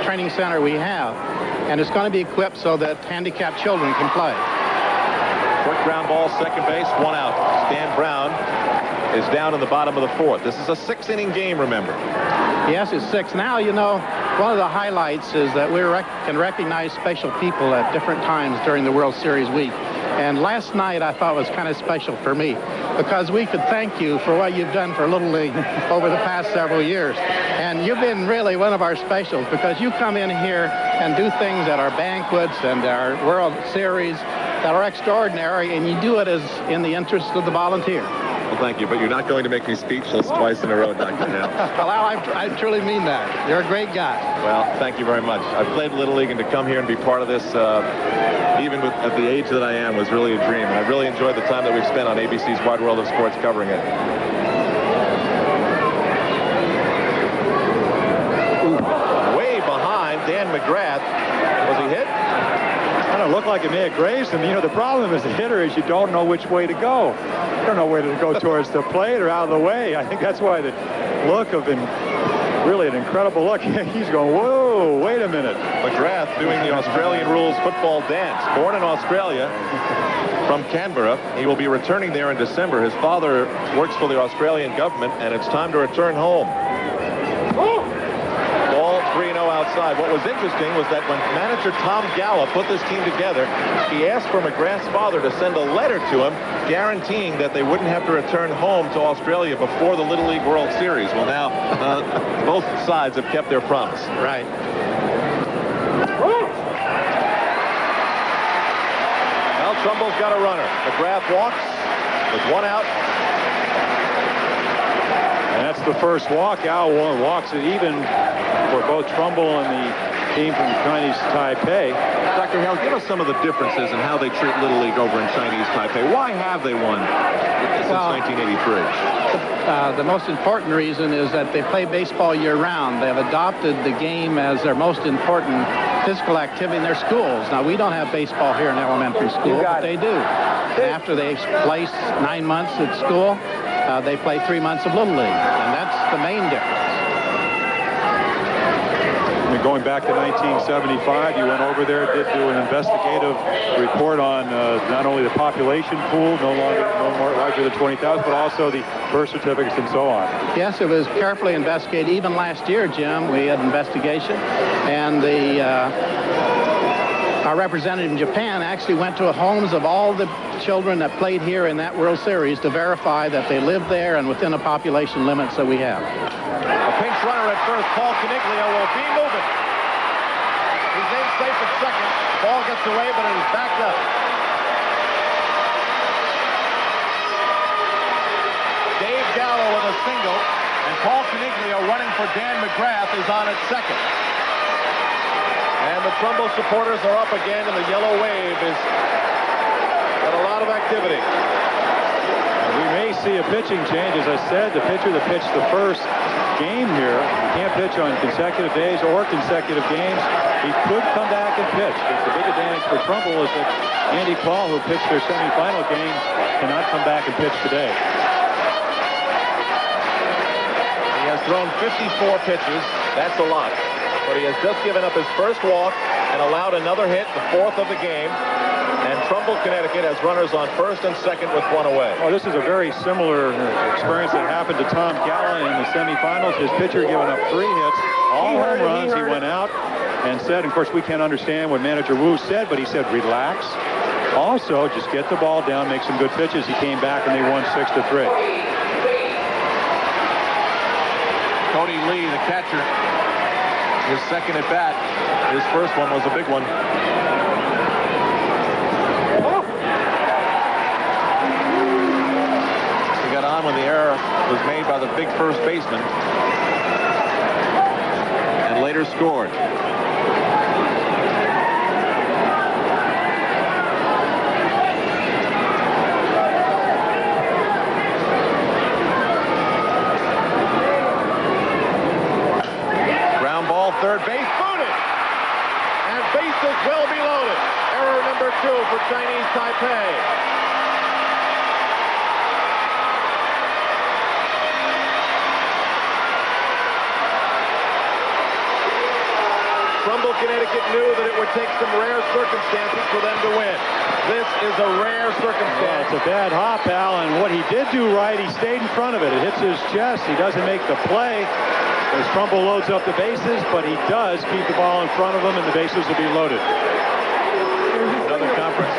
training center we have, and it's going to be equipped so that handicapped children can play. Quick ground ball, second base, 1 out. Stan Brown is down in the bottom of the 4th. This is a 6-inning game, remember. Yes, it's 6. Now, you know, one of the highlights is that we can recognize special people at different times during the World Series week. And last night I thought was kind of special for me because we could thank you for what you've done for Little League over the past several years. And you've been really one of our specials because you come in here and do things at our banquets and our World Series that are extraordinary, and you do it as in the interest of the volunteer. Well, thank you, but you're not going to make me speechless twice in a row, Dr. Hale. Well, I truly mean that. You're a great guy. Well, thank you very much. I've played Little League, and to come here and be part of this, even at the age that I am, was really a dream. And I really enjoyed the time that we've spent on ABC's Wide World of Sports covering it. Ooh, way behind Dan McGrath. Was he hit? I don't look like it may have grazed him. You know, the problem as a hitter is you don't know which way to go. You don't know whether to go towards the plate or out of the way. I think that's why the look of him, really an incredible look. He's going, whoa, wait a minute. McGrath doing the Australian rules football dance. Born in Australia from Canberra. He will be returning there in December. His father works for the Australian government, and it's time to return home. Ball 3-0 outside. What was interesting was that when manager Tom Galla put this team together, he asked for McGrath's father to send a letter to him guaranteeing that they wouldn't have to return home to Australia before the Little League World Series. Well, now both sides have kept their promise. Right. Well, Trumbull's got a runner. McGrath walks with one out. And that's the first walk. Al walks it even for both Trumbull and the team from Chinese Taipei. Dr. Hale, give us some of the differences in how they treat Little League over in Chinese Taipei. Why have they won since 1983? The most important reason is that they play baseball year-round. They have adopted the game as their most important physical activity in their schools. Now, we don't have baseball here in elementary school, but they do. After they place 9 months at school, they play 3 months of Little League, and that's the main difference. And going back to 1975, you went over there, did do an investigative report on not only the population pool, no more larger than 20,000, but also the birth certificates and so on. Yes, it was carefully investigated. Even last year, Jim, we had investigation, and our representative in Japan actually went to the homes of all the children that played here in that World Series to verify that they lived there and within the population limits that we have. A pinch runner at first. Paul Coniglio will be moving. He's in safe at second. Ball gets away, but it is backed up. Dave Gallo with a single, and Paul Coniglio running for Dan McGrath is on at second. And the Trumbull supporters are up again, and the yellow wave is got a lot of activity. We may see a pitching change. As I said, the pitcher that pitched the first game here, he can't pitch on consecutive days or consecutive games. He could come back and pitch. The big advantage for Trumbull is that Andy Paul, who pitched their semifinal game, cannot come back and pitch today. He has thrown 54 pitches. That's a lot. But he has just given up his first walk and allowed another hit, the fourth of the game. And Trumbull, Connecticut has runners on first and second with one away. Well, this is a very similar experience that happened to Tom Galla in the semifinals. His pitcher giving up 3 hits, all home runs. He went out and said, of course, we can't understand what manager Wu said, but he said, relax. Also, just get the ball down, make some good pitches. He came back and they won 6-3. Cody Lee, the catcher, his second at bat. His first one was a big one. He got on when the error was made by the big first baseman and later scored. Third base, booted, and bases will be loaded. Error number 2 for Chinese Taipei. Trumbull, Connecticut knew that it would take some rare circumstances for them to win. This is a rare circumstance. Yeah, it's a bad hop, Al, and what he did do right, he stayed in front of it. It hits his chest. He doesn't make the play as Trumbull loads up the bases, but he does keep the ball in front of him, and the bases will be loaded. Another conference.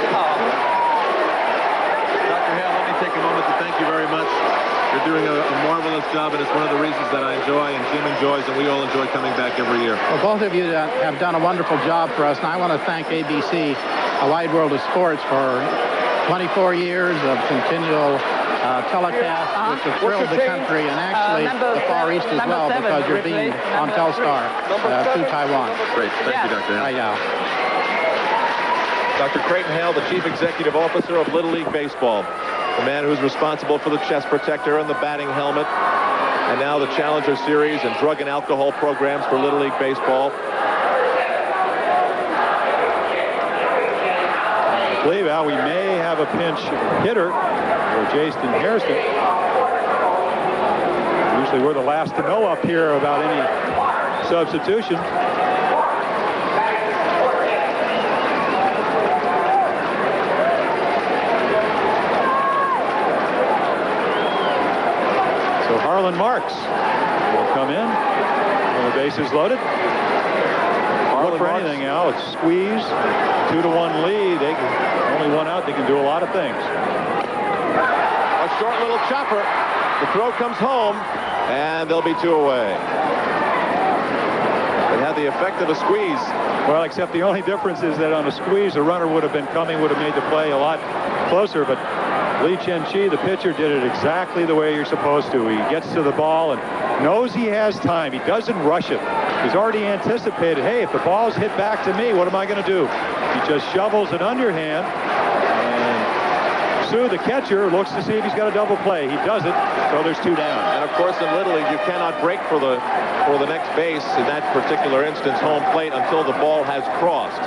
Dr. Hale, let me take a moment to thank you very much. You're doing a marvelous job, and it's one of the reasons that I enjoy, and Jim enjoys, and we all enjoy coming back every year. Well, both of you have done a wonderful job for us, and I want to thank ABC, A Wide World of Sports, for 24 years of continual telecast, which have thrilled the country and actually the Far East as well, because you're being on Telstar to Taiwan. Great. Thank you, Dr. Hale. Yeah. Dr. Creighton Hale, the Chief Executive Officer of Little League Baseball, the man who's responsible for the chest protector and the batting helmet, and now the Challenger Series and drug and alcohol programs for Little League Baseball. I believe, Al, we may have a pinch hitter for Jason Hairston. Usually we're the last to know up here about any substitution. So Harlan Marks will come in when the bases loaded. Look for anything, Al. It's squeeze, 2-1 lead. They can, only one out. They can do a lot of things. A short little chopper. The throw comes home, and they'll be 2 away. It had the effect of a squeeze. Well, except the only difference is that on a squeeze, a runner would have been coming, would have made the play a lot closer. But Lee Chen-Chi, the pitcher, did it exactly the way you're supposed to. He gets to the ball and knows he has time. He doesn't rush it. He's already anticipated, hey, if the ball's hit back to me, what am I going to do? He just shovels it underhand. And Sue, the catcher, looks to see if he's got a double play. He does it, so there's 2 down. And of course, in Little League, you cannot break for the next base, in that particular instance, home plate, until the ball has crossed.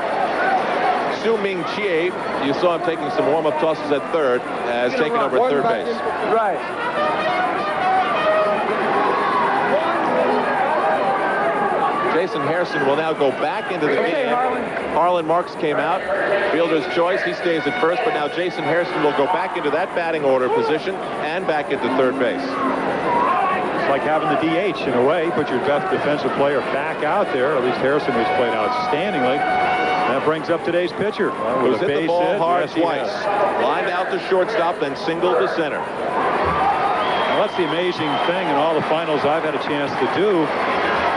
Su Ming Chie, you saw him taking some warm-up tosses at third, has taken over third base. Right. Jason Hairston will now go back into the game. Harlan Marks came out. Fielder's choice. He stays at first, but now Jason Hairston will go back into that batting order position and back into third base. It's like having the DH in a way. Put your best defensive player back out there. At least Hairston has played outstandingly. That brings up today's pitcher. Who's hit the ball hard twice. Lined out to shortstop, then singled to center. Well, that's the amazing thing in all the finals I've had a chance to do.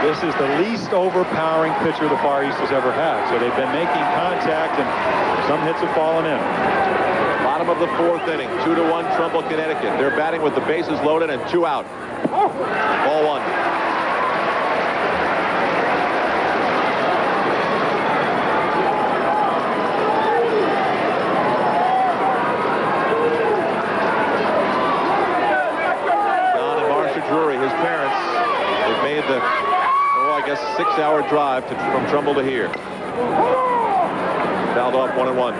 This is the least overpowering pitcher the Far East has ever had. So they've been making contact, and some hits have fallen in. Bottom of the 4th inning, 2-1 Trumbull, Connecticut. They're batting with the bases loaded and 2 out. Ball 1. John and Marcia Drury, his parents, they've made the 6-hour drive from Trumbull to here. Fouled off 1-1.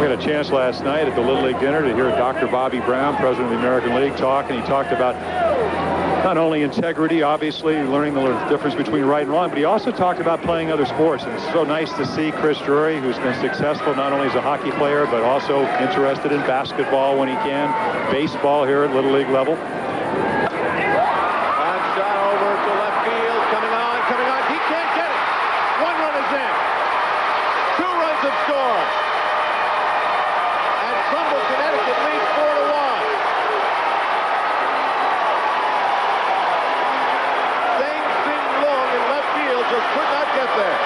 We had a chance last night at the Little League dinner to hear Dr. Bobby Brown, president of the American League, talk, and he talked about not only integrity, obviously, learning the difference between right and wrong, but he also talked about playing other sports. And it's so nice to see Chris Drury, who's been successful not only as a hockey player, but also interested in basketball when he can, baseball here at Little League level. And shot over to left field, coming on. He can't get it. 1 run is in. 2 runs have scored. And Trumbull, Connecticut leads 4-1. Just could not get there.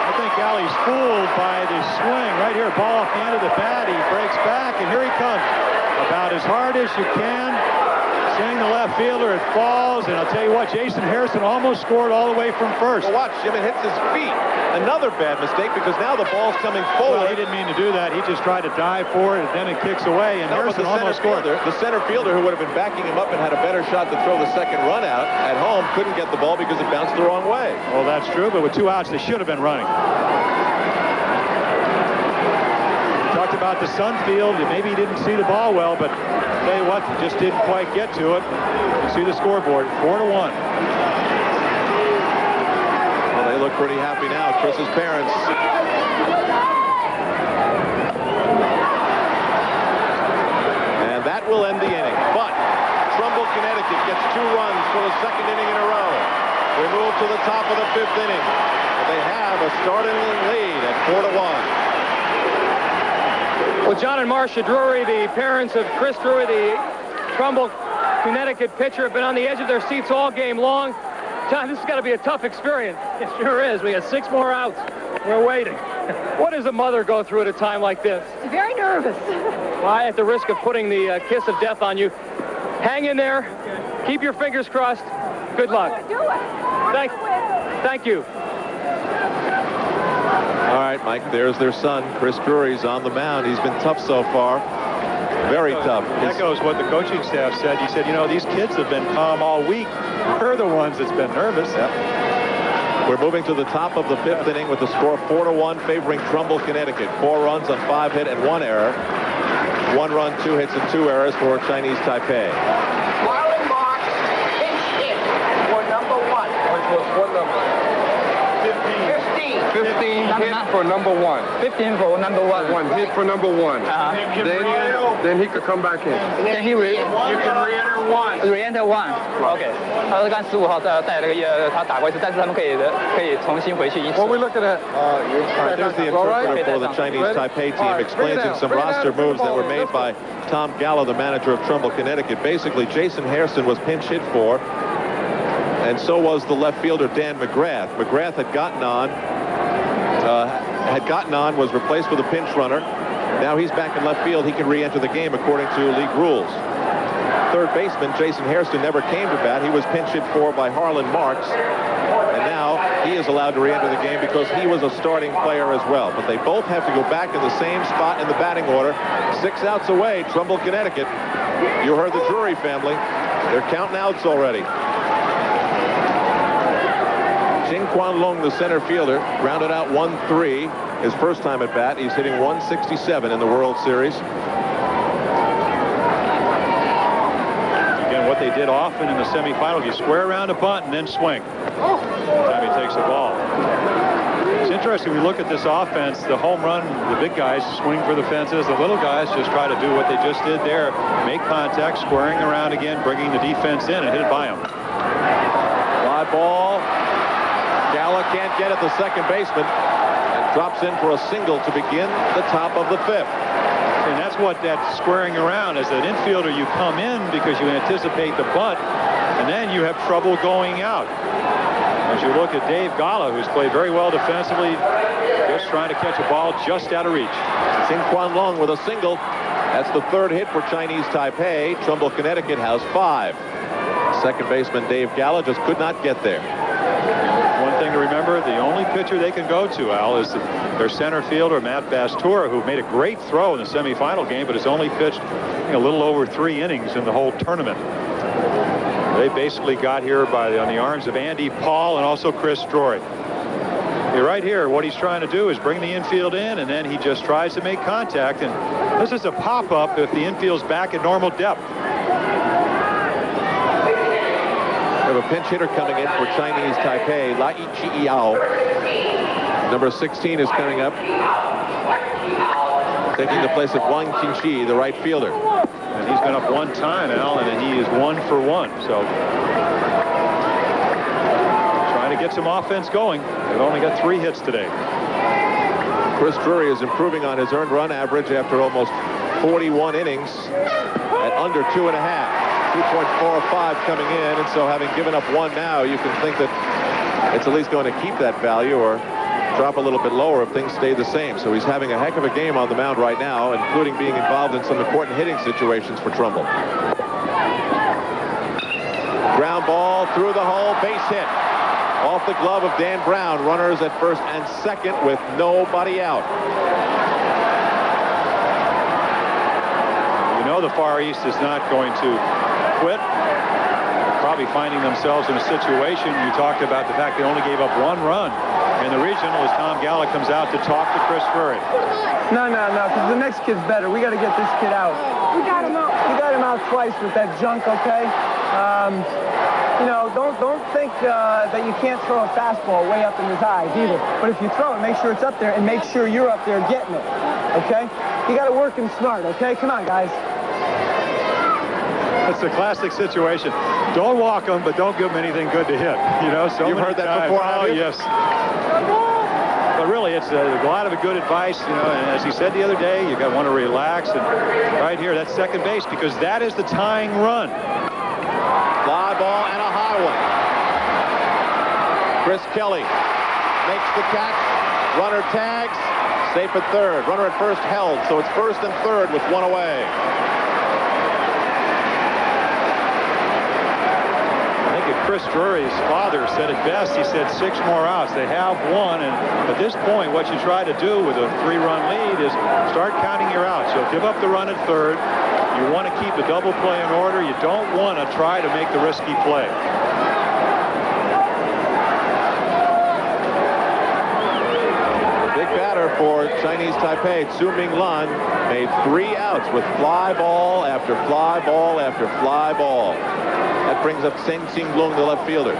I think Alley's fooled by the swing. Right here, ball off the end of the bat. He breaks back, and here he comes. About as hard as you can. Seeing the left fielder, it falls, and I'll tell you what, Jason Hairston almost scored all the way from first. Well, watch, Jim, it hits his feet. Another bad mistake, because now the ball's coming forward. Well, he didn't mean to do that. He just tried to dive for it, and then it kicks away, and Hairston almost scored. The center fielder, who would have been backing him up and had a better shot to throw the second run out at home, couldn't get the ball because it bounced the wrong way. Well, that's true, but with 2 outs, they should have been running. Talked about the Sun field. Maybe he didn't see the ball well, but I'll tell you what, he just didn't quite get to it. You see the scoreboard, 4-1. Well, they look pretty happy now, Chris's parents. And that will end the inning. But Trumbull, Connecticut gets 2 runs for the 2nd inning in a row. They move to the top of the 5th inning. But they have a startling lead at 4-1. Well, John and Marcia Drury, the parents of Chris Drury, the Trumbull, Connecticut pitcher, have been on the edge of their seats all game long. John, this has got to be a tough experience. It sure is. We got 6 more outs. We're waiting. What does a mother go through at a time like this? Very nervous. Well, at the risk of putting the kiss of death on you, hang in there. Keep your fingers crossed. Good luck. Do it. Thank you. All right, Mike, there's their son. Chris Drury's on the mound. He's been tough so far. Very tough. Echoes what the coaching staff said. He said, you know, these kids have been calm all week. We're the ones that's been nervous. Yep. We're moving to the top of the 5th inning with the score 4-1 favoring Trumbull, Connecticut. 4 runs on 5 hit and 1 error. 1 run, 2 hits, and 2 errors for Chinese Taipei. Marlon Marks pinch hit for number 1. Which was what number? 15 hit for number 1. 15 for number 1. 1 hit for number 1. Then he could come back in. Then he You can re-enter once. re-enter one. OK. 他是干15号带那个他打过一次，但是他们可以重新回去一次。What we looking at? There's the interpreter for the Chinese Taipei team explaining some roster moves that were made by Tom Gallo, the manager of Trumbull, Connecticut. Basically, Jason Hairston was pinch hit for, and so was the left fielder Dan McGrath. McGrath had gotten on, was replaced with a pinch runner. Now he's back in left field. He can re-enter the game according to league rules. Third baseman Jason Hairston never came to bat. He was pinch hit for by Harlan Marks, and now he is allowed to re-enter the game because he was a starting player as well. But they both have to go back in the same spot in the batting order. 6 outs away, Trumbull, Connecticut. You heard the Drury family. They're counting outs already. Jing Quan Long, the center fielder, grounded out 1-3 his first time at bat. He's hitting 167 in the World Series. Again, what they did often in the semifinals, you square around a bunt and then swing. Every time he takes the ball. It's interesting, we look at this offense, the home run, the big guys swing for the fences, the little guys just try to do what they just did there, make contact, squaring around again, bringing the defense in and hit it by him. Fly ball. Gala can't get at the second baseman and drops in for a single to begin the top of the 5th. And that's what that squaring around is. An infielder, you come in because you anticipate the bunt, and then you have trouble going out. As you look at Dave Gala, who's played very well defensively, just trying to catch a ball just out of reach. Jing Quan Long with a single. That's the 3rd hit for Chinese Taipei. Trumbull, Connecticut has 5. Second baseman Dave Gala just could not get there. One thing to remember, the only pitcher they can go to, Al, is their center fielder, Matt Bastura, who made a great throw in the semifinal game, but has only pitched a little over 3 innings in the whole tournament. They basically got here on the arms of Andy Paul and also Chris Drury. You're right here. What he's trying to do is bring the infield in, and then he just tries to make contact. And this is a pop-up if the infield's back at normal depth. We have a pinch hitter coming in for Chinese Taipei, Lai Chi-Yao. Number 16 is coming up, taking the place of Wang Qingqi, the right fielder. And he's been up 1 time, Alan, and he is 1 for 1. So trying to get some offense going. They've only got 3 hits today. Chris Drury is improving on his earned run average after almost 41 innings at under 2.5. 2.45 coming in, and so having given up 1 now, you can think that it's at least going to keep that value or drop a little bit lower if things stay the same. So he's having a heck of a game on the mound right now, including being involved in some important hitting situations for Trumbull. Ground ball through the hole, base hit. Off the glove of Dan Brown, runners at first and second with nobody out. You know the Far East is not going to quit. They're probably finding themselves in a situation. You talked about the fact they only gave up 1 run. And the regional, as Tom Gala comes out to talk to Chris Drury. No, because the next kid's better. We got to get this kid out. We got him out. You got him out twice with that junk, okay? You know, don't think that you can't throw a fastball way up in his eyes either. But if you throw it, make sure it's up there and make sure you're up there getting it, okay? You got to work him smart, okay? Come on, guys. It's a classic situation. Don't walk him, but don't give him anything good to hit. You know, so you've heard that before, have you? Yes. But really, it's a lot of good advice, you know, and as he said the other day, you got to want to relax. And right here, that's second base, because that is the tying run. Fly ball and a high one. Chris Kelly makes the catch. Runner tags. Safe at third. Runner at first held, so it's first and third with one away. I think Chris Drury's father said it best. He said 6 more outs. They have one, and at this point, what you try to do with a 3-run lead is start counting your outs. You'll give up the run at third. You want to keep the double play in order. You don't want to try to make the risky play. For Chinese Taipei, Tzu Ming Lan made 3 outs with fly ball after fly ball after fly ball. That brings up Seng Ching Lung, the left fielder.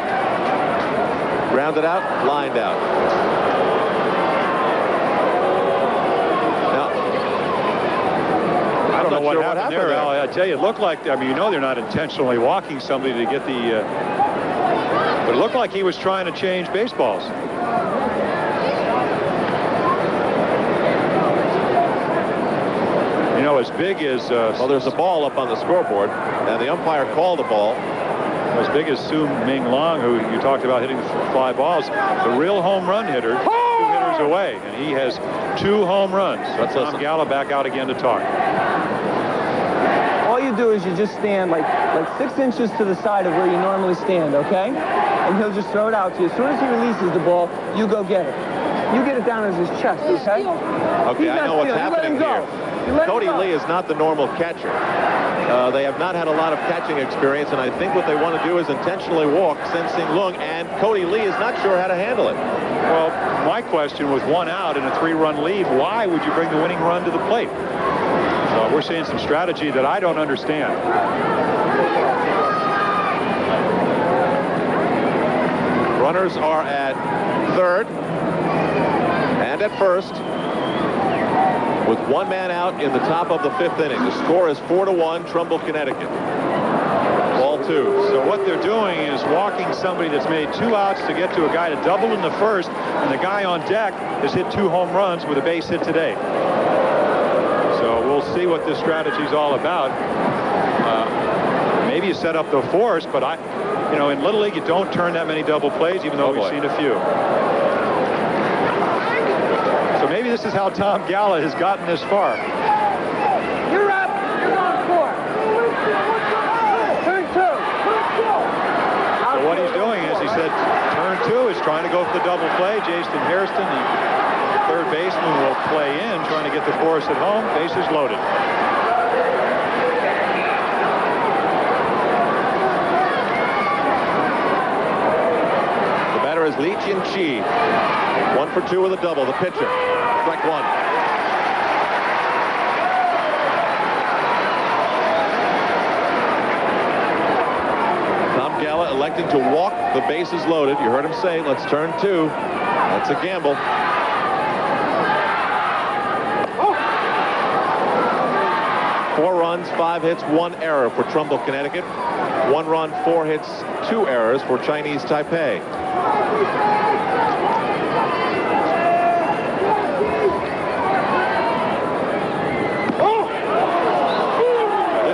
Grounded out, lined out. Now, I don't know what happened there, Al. I tell you, it looked like, I mean, you know they're not intentionally walking somebody to get the, but it looked like he was trying to change baseballs. You know, as big as... well, there's a ball up on the scoreboard, and the umpire called the ball. As big as Tzu Ming Lan, who you talked about hitting fly balls, the real home run hitter, 2 hitters away, and he has 2 home runs. Let's Tom Gallo back out again to talk. All you do is you just stand like 6 inches to the side of where you normally stand, okay? And he'll just throw it out to you. As soon as he releases the ball, you go get it. You get it down in his chest, okay? Okay, I know what's happening here. Cody Lee is not the normal catcher. They have not had a lot of catching experience, and I think what they want to do is intentionally walk Seng Ching Lung, and Cody Lee is not sure how to handle it. Well, my question was 1 out in a 3-run lead. Why would you bring the winning run to the plate? So we're seeing some strategy that I don't understand. Runners are at third and at first, with 1 man out in the top of the 5th inning. The score is 4-1, Trumbull, Connecticut. Ball 2. So what they're doing is walking somebody that's made 2 outs to get to a guy to double in the first, and the guy on deck has hit 2 home runs with a base hit today. So we'll see what this strategy is all about. Maybe you set up the force, but you know, in Little League, you don't turn that many double plays, even though we've seen a few. So maybe this is how Tom Gallo has gotten this far. You're up. You're on 4. Turn 2. So what he's doing is, he said, turn 2 is trying to go for the double play. Jason Hairston, the third baseman, will play in, trying to get the force at home. Bases loaded. The batter is Lee Chin-chi. 1 for 2 with a double. The pitcher, strike 1. Tom Gallo electing to walk the bases loaded. You heard him say, let's turn 2. That's a gamble. Oh. 4 runs, 5 hits, 1 error for Trumbull, Connecticut. 1 run, 4 hits, 2 errors for Chinese Taipei.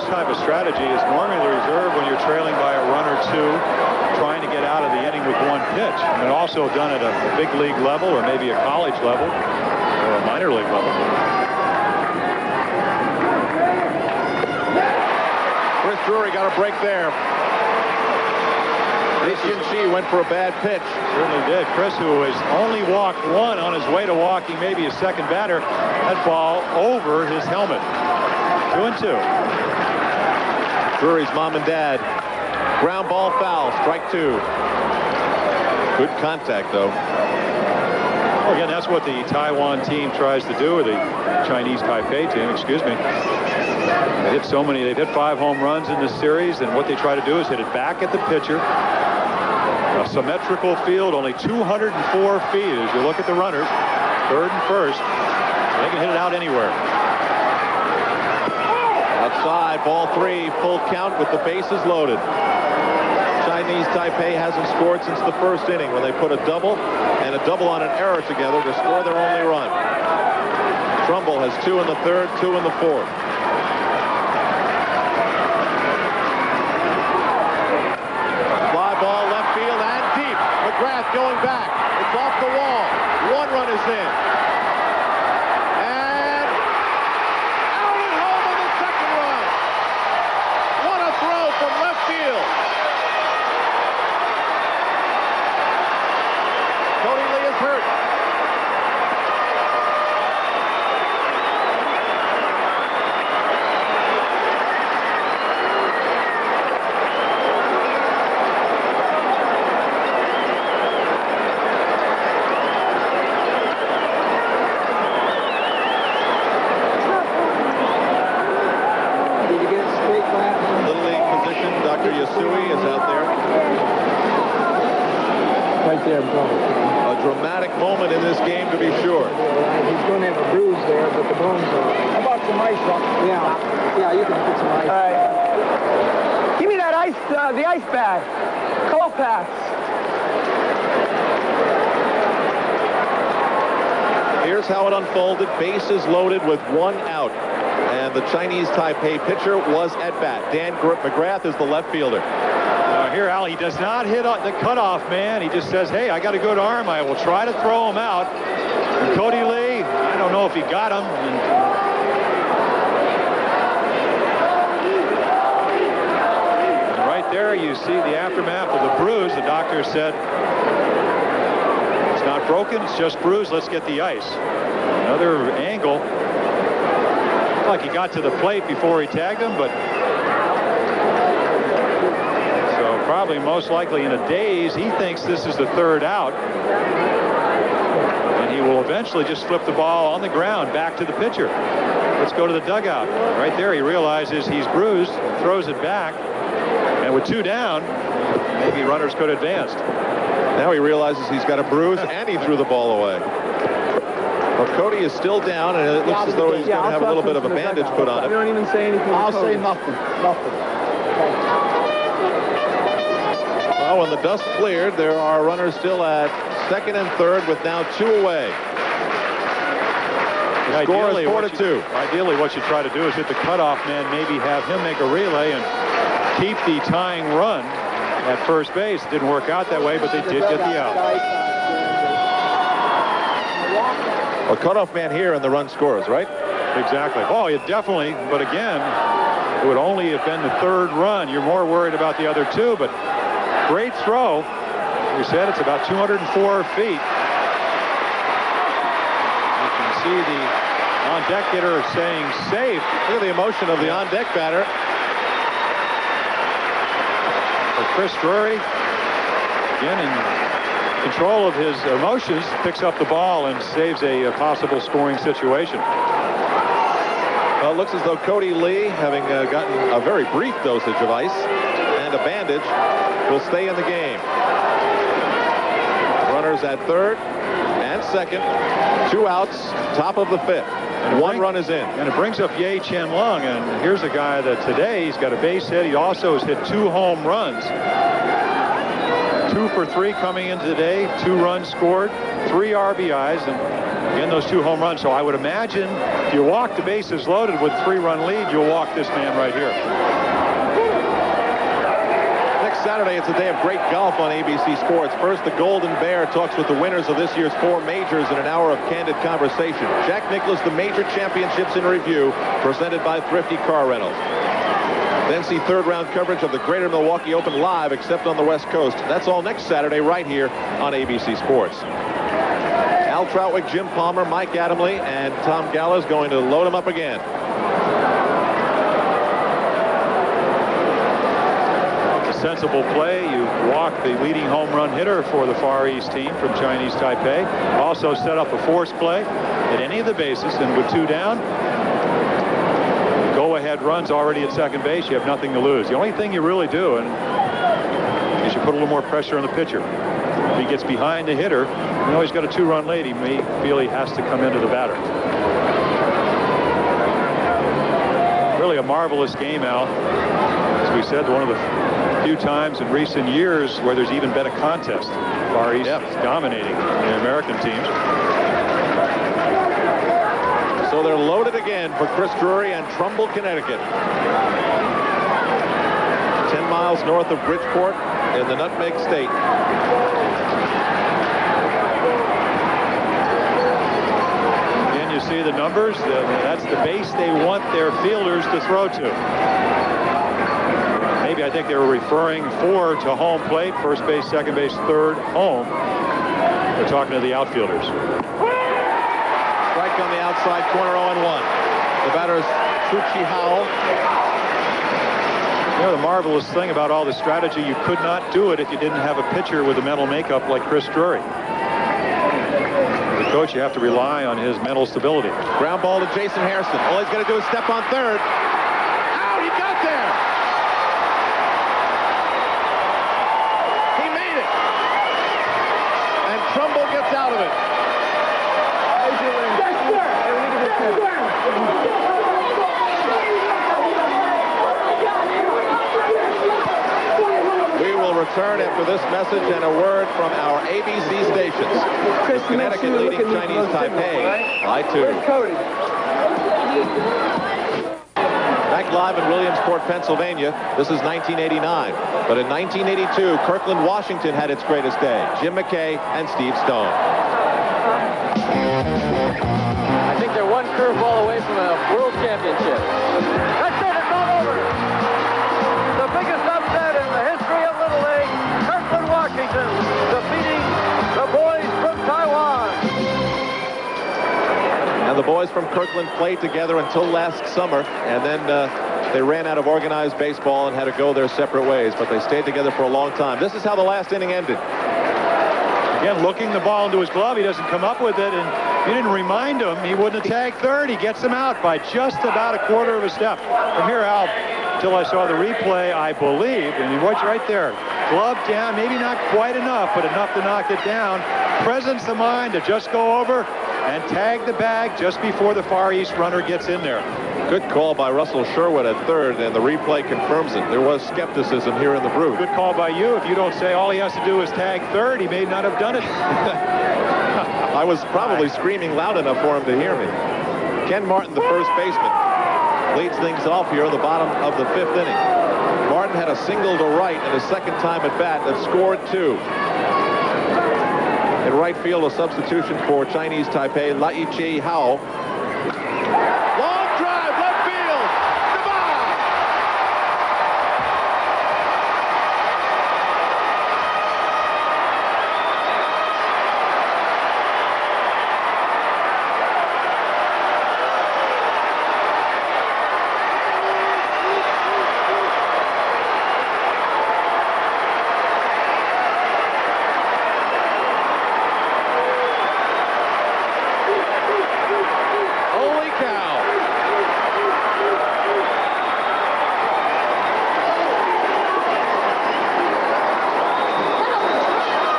Type of strategy is normally reserved when you're trailing by a run or 2, trying to get out of the inning with 1 pitch. And also done at a big league level, or maybe a college level, or a minor league level. Chris Drury got a break there. Lee Chin-chi went for a bad pitch. Certainly did. Chris, who has only walked 1 on his way to walking maybe a second batter, that ball over his helmet. 2-2. Drury's mom and dad. Ground ball foul, strike 2. Good contact, though. Well, again, that's what the Taiwan team tries to do, or the Chinese Taipei team, excuse me. They hit so many, they've hit 5 home runs in this series, and what they try to do is hit it back at the pitcher. A symmetrical field, only 204 feet as you look at the runners, third and first. They can hit it out anywhere. Outside, ball 3, full count with the bases loaded. Chinese Taipei hasn't scored since the first inning when they put a double and a double on an error together to score their only run. Trumbull has 2 in the third, 2 in the fourth. Fly ball left field and deep. McGrath going back. It's off the wall. 1 run is in. And Allen home on the second run. What a throw from left field. Cody Lee is hurt. Right there, bro. A dramatic moment in this game, to be sure. He's going to have a bruise there, but the bones are. How about some ice? Yeah, you can put some ice. All right. Give me that ice, the ice bag. Cold packs. Here's how it unfolded. Bases loaded with 1 out. And the Chinese Taipei pitcher was at bat. Dan McGrath is the left fielder. Here, Al, he does not hit the cutoff man. He just says, hey, I got a good arm. I will try to throw him out. And Cody Lee, I don't know if he got him. And right there, you see the aftermath of the bruise. The doctor said, it's not broken, it's just bruised. Let's get the ice. Another angle. Like he got to the plate before he tagged him, but probably most likely in a daze. He thinks this is the 3rd out. And he will eventually just flip the ball on the ground back to the pitcher. Let's go to the dugout. Right there, he realizes he's bruised, throws it back. And with 2 down, maybe runners could advance. Now he realizes he's got a bruise and he threw the ball away. Well, Cody is still down, and it looks as though he's going to have a little bit of a bandage put on him. You don't even say anything. I'll say nothing. Well, when the dust cleared, there are runners still at second and third with now 2 away. The score is 4-2. Ideally, what you try to do is hit the cutoff man, maybe have him make a relay and keep the tying run at first base. It didn't work out that way, but they did get the out. A cutoff man here and the run scores, right? Exactly. Oh, it definitely, but again, it would only have been the 3rd run. You're more worried about the other 2, but great throw. We said it's about 204 feet. You can see the on-deck hitter saying safe. Look at the emotion of the on-deck batter. But Chris Drury, again in control of his emotions, picks up the ball and saves a possible scoring situation. Well, it looks as though Cody Lee, having gotten a very brief dosage of ice and a bandage, will stay in the game. Runners at third and second. 2 outs, top of the 5th. And 1 run is in. And it brings up Ye Chen Lung, and here's a guy that today he's got a base hit. He also has hit 2 home runs. 2 for 3 coming in today. 2 runs scored, 3 RBIs, and again those 2 home runs. So I would imagine if you walk the bases loaded with a 3-run lead, you'll walk this man right here. Saturday, it's a day of great golf on ABC Sports. First, the Golden Bear talks with the winners of this year's 4 majors in an hour of candid conversation. Jack Nicklaus, the Major Championships in Review, presented by Thrifty Car Rentals. Then see 3rd round coverage of the Greater Milwaukee Open live, except on the West Coast. That's all next Saturday right here on ABC Sports. Al Troutwig, Jim Palmer, Mike Adamle, and Tom Gallo's going to load him up again. Sensible play. You walk the leading home run hitter for the Far East team from Chinese Taipei. Also set up a force play at any of the bases, and with 2 down, go-ahead runs already at second base. You have nothing to lose. The only thing you really do is you put a little more pressure on the pitcher. If he gets behind the hitter, you know he's got a 2-run lead. He may feel he has to come into the batter. Really a marvelous game, Al. As we said, one of the few times in recent years where there's even been a contest. Far East is dominating the American teams. So they're loaded again for Chris Drury and Trumbull, Connecticut. 10 miles north of Bridgeport in the Nutmeg State. Again, you see the numbers. That's the base they want their fielders to throw to. Maybe I think they were referring 4 to home plate, first base, second base, third, home. They're talking to the outfielders. Strike on the outside corner, 0-1. The batter is Tsuchi Howell. You know, the marvelous thing about all the strategy, you could not do it if you didn't have a pitcher with a mental makeup like Chris Drury. As a coach, you have to rely on his mental stability. Ground ball to Jason Hairston. All he's got to do is step on third. Ow, he got there! He made it! And Trumbull gets out of it. We will return after this message and a word from our ABC stations. Chris, Connecticut leading Chinese Taipei by 2. Back live in Williamsport, Pennsylvania. This is 1989. But in 1982, Kirkland, Washington had its greatest day. Jim McKay and Steve Stone. I think they're one curveball away from a world championship. That's it, it's all over. The biggest upset in the history of Little League, Kirkland, Washington, defeating the boys from Taiwan. And the boys from Kirkland played together until last summer, and then they ran out of organized baseball and had to go their separate ways, but they stayed together for a long time. This is how the last inning ended. Again, looking the ball into his glove, he doesn't come up with it, and you didn't remind him, he wouldn't have tagged third. He gets him out by just about a quarter of a step. From here out, until I saw the replay, I believe, and you watch right there, glove down, maybe not quite enough, but enough to knock it down. Presence of mind to just go over and tag the bag just before the Far East runner gets in there. Good call by Russell Sherwood at third, and the replay confirms it. There was skepticism here in the Brood. Good call by you. If you don't say all he has to do is tag third, he may not have done it. I was probably screaming loud enough for him to hear me. Ken Martin, the first baseman, leads things off here in the bottom of the 5th inning. Martin had a single to right in his second time at bat that scored 2. In right field, a substitution for Chinese Taipei, Lai-Chi Hao. Long drive, left field. Goodbye. Holy cow.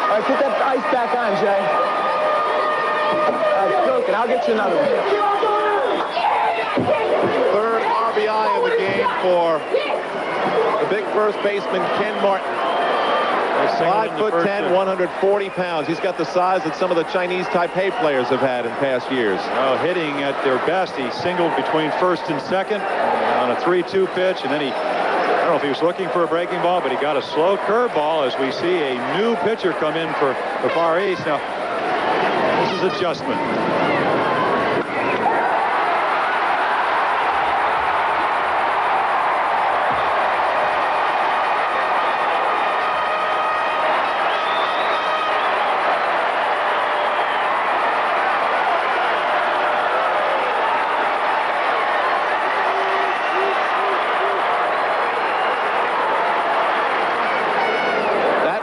All right, put that ice back on, Jay. All right, Coke, and I'll get you another one. Third RBI in the game for the big first baseman, Ken Martin. 5'10", 140 pounds. He's got the size that some of the Chinese Taipei players have had in past years. Well, hitting at their best, he singled between first and second on a 3-2 pitch, and then I don't know if he was looking for a breaking ball, but he got a slow curveball as we see a new pitcher come in for the Far East. Now, this is adjustment.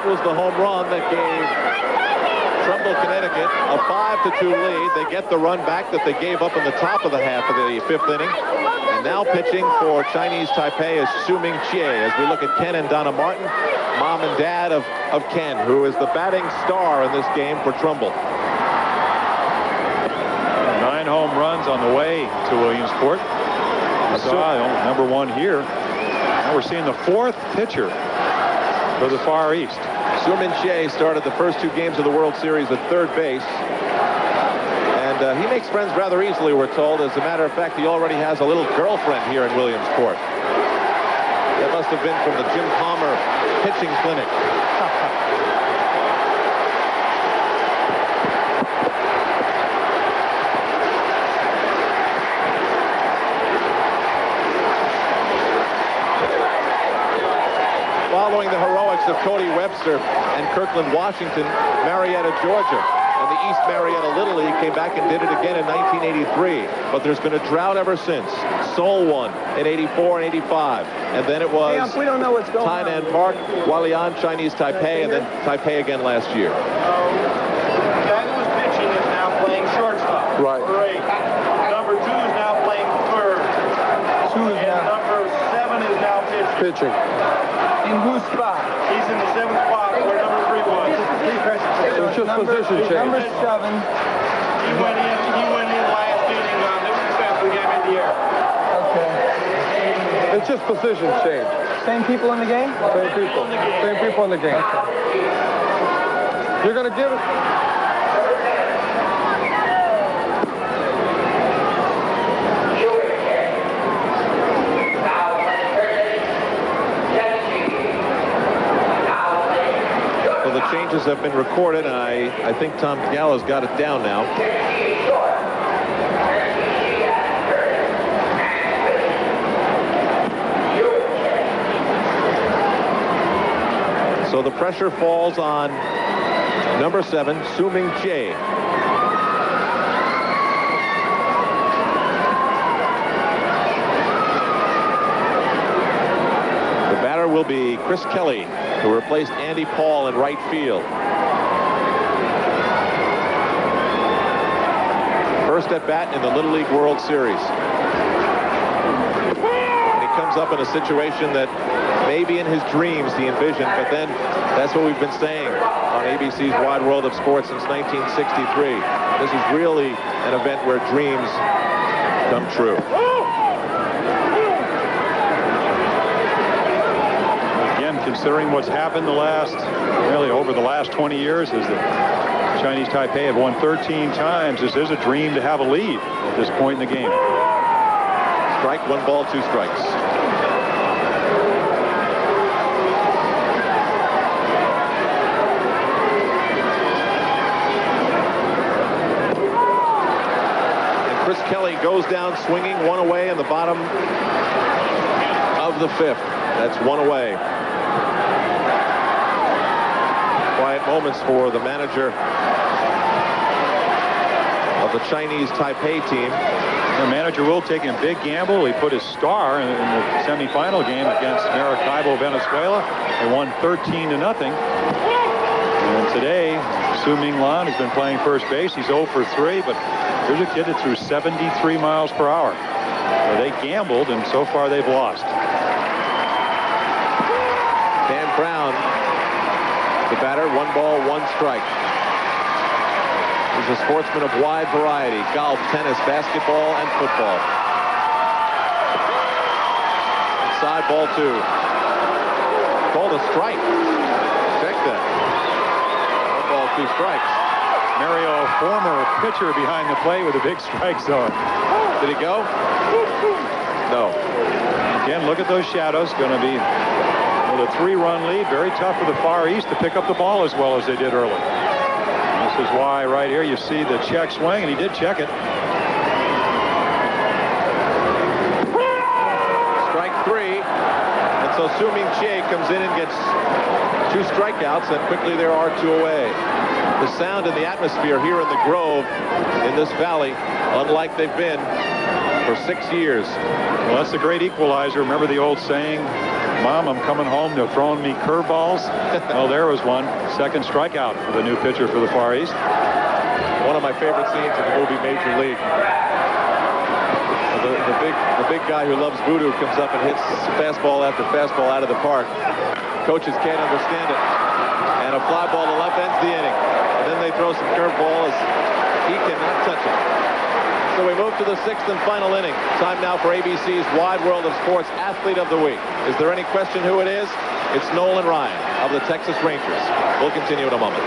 Was the home run that gave Trumbull, Connecticut a 5-2 lead. They get the run back that they gave up in the top of the half of the 5th inning. And now pitching for Chinese Taipei is Su-Ming Chie as we look at Ken and Donna Martin, mom and dad of Ken, who is the batting star in this game for Trumbull. 9 home runs on the way to Williamsport. You saw number 1 here. Now we're seeing the 4th pitcher for the Far East. Soo-Min Choi started the first 2 games of the World Series at third base. And he makes friends rather easily, we're told. As a matter of fact, he already has a little girlfriend here in Williamsport. That must have been from the Jim Palmer pitching clinic. Following the heroics of Cody Webster and Kirkland Washington, Marietta, Georgia, and the East Marietta Little League came back and did it again in 1983. But there's been a drought ever since. Seoul won in 84 and 85. And then it was we don't know what's going on. Tainan Park, Hualien, Chinese Taipei, and then Taipei again last year. The guy that was pitching is now playing shortstop. Right. Great. Number 2 is now playing third. And number 7 is now pitching. In whose spot? He's in the 7th spot where number 3 was. So it's just position change. Number 7. He went in last inning on this defensive game in the air. Okay. It's just position change. Same people in the game? Same people. Same people in the game. You're going to give it. The changes have been recorded, and I think Tom Gallo's got it down now. So the pressure falls on number 7, Soo-Min Choi. The batter will be Chris Kelly, who replaced Andy Paul in right field. First at bat in the Little League World Series. And he comes up in a situation that maybe in his dreams he envisioned, but then that's what we've been saying on ABC's Wide World of Sports since 1963. This is really an event where dreams come true. Considering what's happened over the last 20 years, is that Chinese Taipei have won 13 times. This is a dream to have a lead at this point in the game. Strike, 1 ball, 2 strikes. And Chris Kelly goes down swinging, 1 away in the bottom of the 5th. That's 1 away. Quiet moments for the manager of the Chinese Taipei team. The manager will take a big gamble. He put his star in the semifinal game against Maracaibo, Venezuela. They won 13-0. And today, Su-Ming Lan has been playing first base. He's 0 for 3, but here's a kid that threw 73 miles per hour. So they gambled, and so far they've lost. Dan Brown, the batter, 1 ball, 1 strike. He's a sportsman of wide variety: golf, tennis, basketball, and football. Inside, ball 2. Called a strike. Check that. 1 ball, 2 strikes. Mario, former pitcher behind the plate with a big strike zone. Did he go? No. Again, look at those shadows. Going to be with a 3-run lead. Very tough for the Far East to pick up the ball as well as they did early. This is why right here you see the check swing, and he did check it. Strike 3. And so Soo-Ming Choi comes in and gets 2 strikeouts, and quickly there are 2 away. The sound and the atmosphere here in the Grove, in this valley, unlike they've been for 6 years. Well, that's a great equalizer. Remember the old saying, Mom, I'm coming home, they're throwing me curveballs? Well, there was one. Second strikeout for the new pitcher for the Far East. One of my favorite scenes in the movie Major League. The big guy who loves voodoo comes up and hits fastball after fastball out of the park. Coaches can't understand it. And a fly ball to left ends the inning. And then they throw some curveballs. He cannot touch it. So we move to the 6th and final inning. Time now for ABC's Wide World of Sports Athlete of the Week. Is there any question who it is? It's Nolan Ryan of the Texas Rangers. We'll continue in a moment.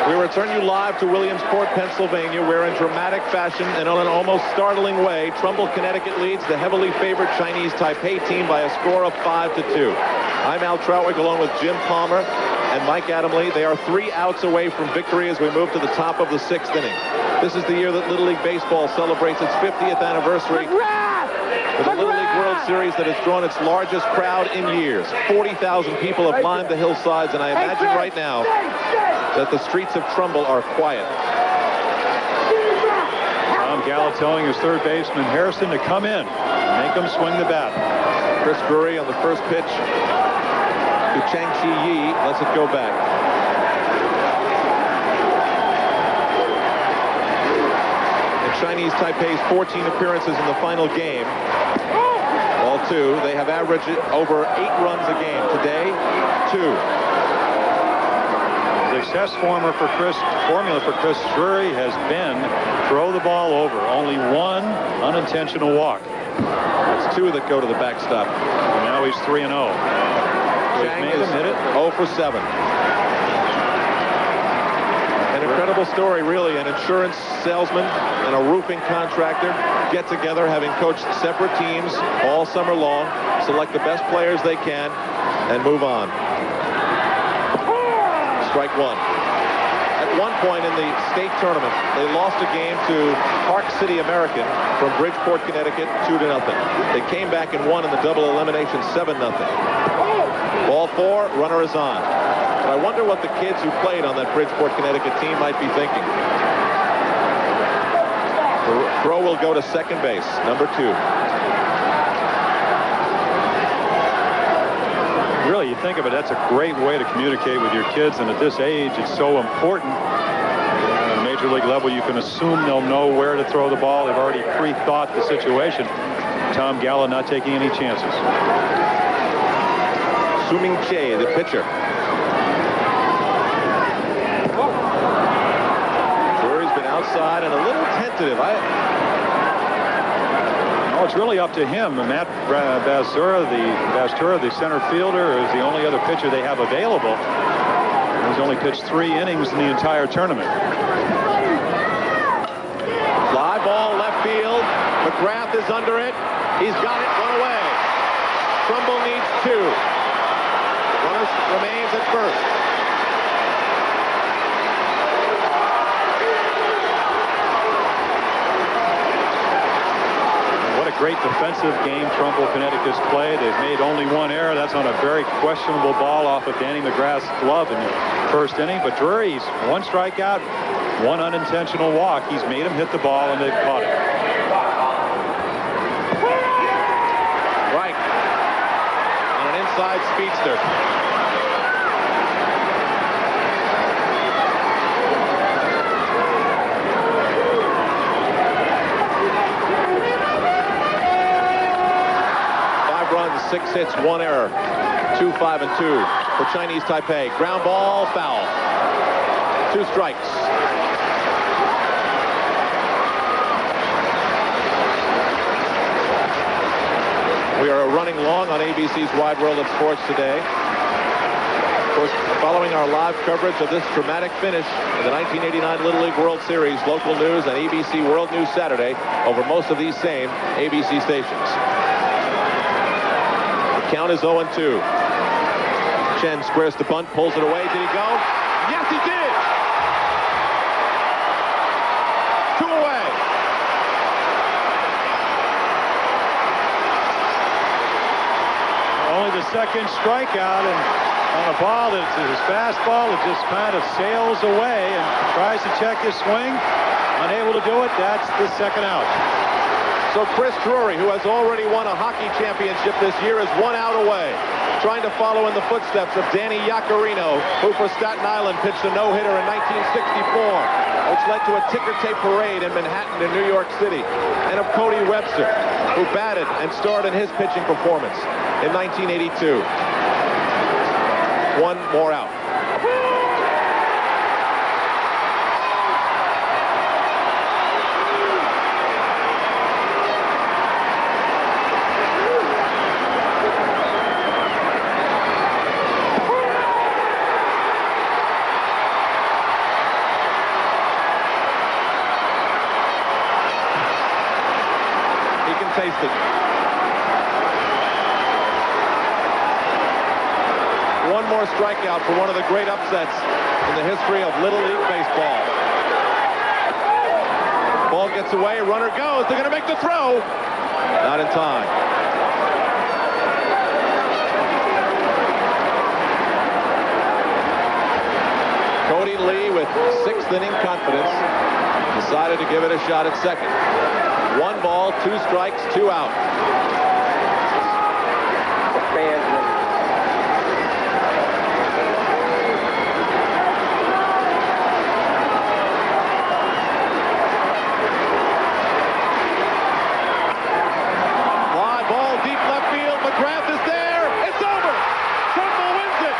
We return you live to Williamsport, Pennsylvania, where in dramatic fashion and on an almost startling way, Trumbull, Connecticut leads the heavily favored Chinese Taipei team by a score of 5-2. I'm Al Troutwig along with Jim Palmer and Mike Adamle. They are 3 outs away from victory as we move to the top of the 6th inning. This is the year that Little League Baseball celebrates its 50th anniversary with the Little League World Series that has drawn its largest crowd in years. 40,000 people have climbed the hillsides, and I imagine right now that the streets of Trumbull are quiet. Tom Gallo telling his third baseman Harrison to come in, make him swing the bat. Chris Drury on the first pitch to Chang-Chi Yi lets it go back. And Chinese Taipei's 14 appearances in the final game, all 2, they have averaged over 8 runs a game. Today, 2. Success formula for Chris Drury has been throw the ball over. Only 1 unintentional walk. It's 2 that go to the backstop. And now he's 3-0. Chang is hit it 0 for 7. An incredible story, really. An insurance salesman and a roofing contractor get together, having coached separate teams all summer long, select the best players they can, and move on. Strike 1. At one point in the state tournament, they lost a game to Park City American from Bridgeport, Connecticut, 2-0. They came back and won in the double elimination 7-0. Ball 4, runner is on. But I wonder what the kids who played on that Bridgeport, Connecticut team might be thinking. The throw will go to second base, number 2. Really, you think of it, that's a great way to communicate with your kids, and at this age, it's so important. At a major league level, you can assume they'll know where to throw the ball. They've already pre-thought the situation. Tom Gallo not taking any chances. Su-Ming Che, the pitcher. Drury's been outside and a little tentative. Oh, it's really up to him. Matt Bastura, the center fielder, is the only other pitcher they have available. He's only pitched 3 innings in the entire tournament. Fly ball left field. McGrath is under it. He's got it. 1 away. Trumbull needs 2. Runner remains at first. Great defensive game Trumbull, Connecticut's played. They've made only 1 error. That's on a very questionable ball off of Danny McGrath's glove in the first inning. But Drury's 1 strikeout, 1 unintentional walk. He's made him hit the ball, and they've caught it. Right. On an inside speedster. Runs, 6 hits, 1 error. 2, 5, and 2 for Chinese Taipei. Ground ball, foul. 2 strikes. We are running long on ABC's Wide World of Sports today. Of course, following our live coverage of this dramatic finish in the 1989 Little League World Series, local news on ABC World News Saturday over most of these same ABC stations. Count is 0-2. Chen squares the bunt, pulls it away. Did he go? Yes, he did! 2 away. Only the second strikeout, and on a ball that's his fastball, it just kind of sails away and tries to check his swing. Unable to do it. That's the second out. So Chris Drury, who has already won a hockey championship this year, is 1 out away, trying to follow in the footsteps of Danny Yaccarino, who for Staten Island pitched a no-hitter in 1964, which led to a ticker tape parade in Manhattan and New York City, and of Cody Webster, who batted and starred in his pitching performance in 1982. 1 more out. strikeout for one of the great upsets in the history of Little League baseball. Ball gets away, runner goes. They're going to make the throw. Not in time. Cody Lee, with 6th inning confidence, decided to give it a shot at second. 1 ball, 2 strikes, 2 out. Fly ball, deep left field. McGrath is there. It's over. Trumbull wins it.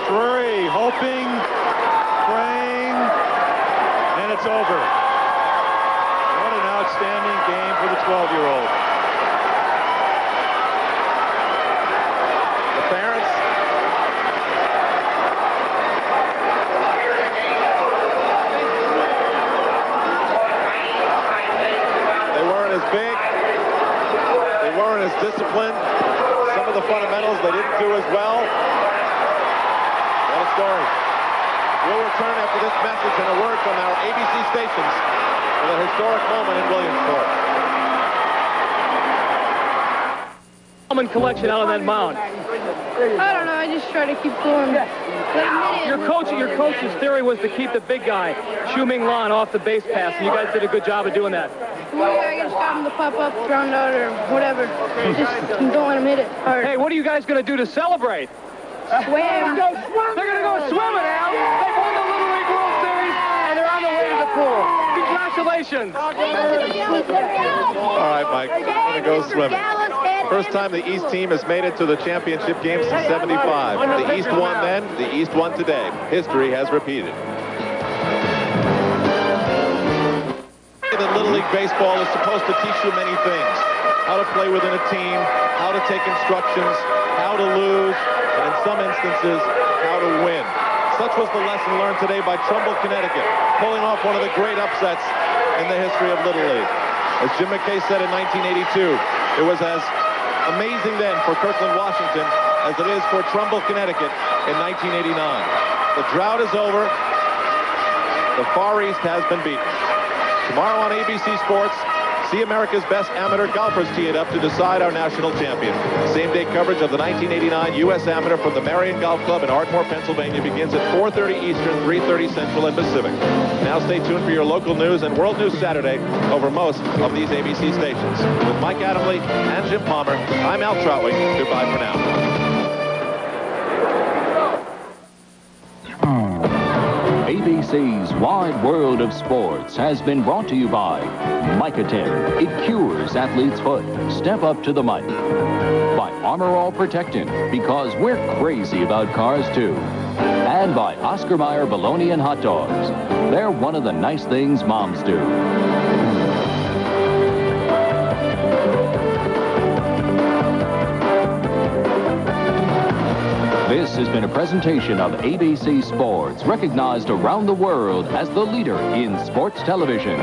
Drury hoping, praying, and it's over. What an outstanding game for the 12-year-old. The parents. They weren't as big. They weren't as disciplined. Some of the fundamentals they didn't do as well. What a story. We'll return after this message and a word from our ABC stations for the historic moment in Williamsport. Common collection out on that mound. I don't know. I just try to keep going. Your coach's theory was to keep the big guy, Shu-Ming Lan, off the base pass, and you guys did a good job of doing that. Well, I just got him to pop up, ground out, or whatever. Just don't let him hit it hard. Hey, what are you guys going to do to celebrate? Swim. They're going to go swimming, Al. They won the Little League World Series, and they're on their way to the pool. Congratulations. All right, Mike. I'm going to go swimming. First time the East team has made it to the championship game since '75. The East won then, the East won today. History has repeated. Little League baseball is supposed to teach you many things. How to play within a team, how to take instructions, how to lose, and in some instances, how to win. Such was the lesson learned today by Trumbull, Connecticut, pulling off one of the great upsets in the history of Little League. As Jim McKay said in 1982, it was as amazing then for Kirkland, Washington, as it is for Trumbull, Connecticut in 1989. The drought is over. The Far East has been beaten. Tomorrow on ABC Sports, see America's best amateur golfers tee it up to decide our national champion. Same-day coverage of the 1989 U.S. Amateur from the Marion Golf Club in Ardmore, Pennsylvania begins at 4:30 Eastern, 3:30 Central and Pacific. Now stay tuned for your local news and World News Saturday over most of these ABC stations. With Mike Adamle and Jim Palmer, I'm Al Troutwig. Goodbye for now. ABC's Wide World of Sports has been brought to you by Micatin. It cures athlete's foot. Step up to the mic. By Armor All Protectant, because we're crazy about cars too. And by Oscar Mayer Bologna and Hot Dogs. They're one of the nice things moms do. This has been a presentation of ABC Sports, recognized around the world as the leader in sports television.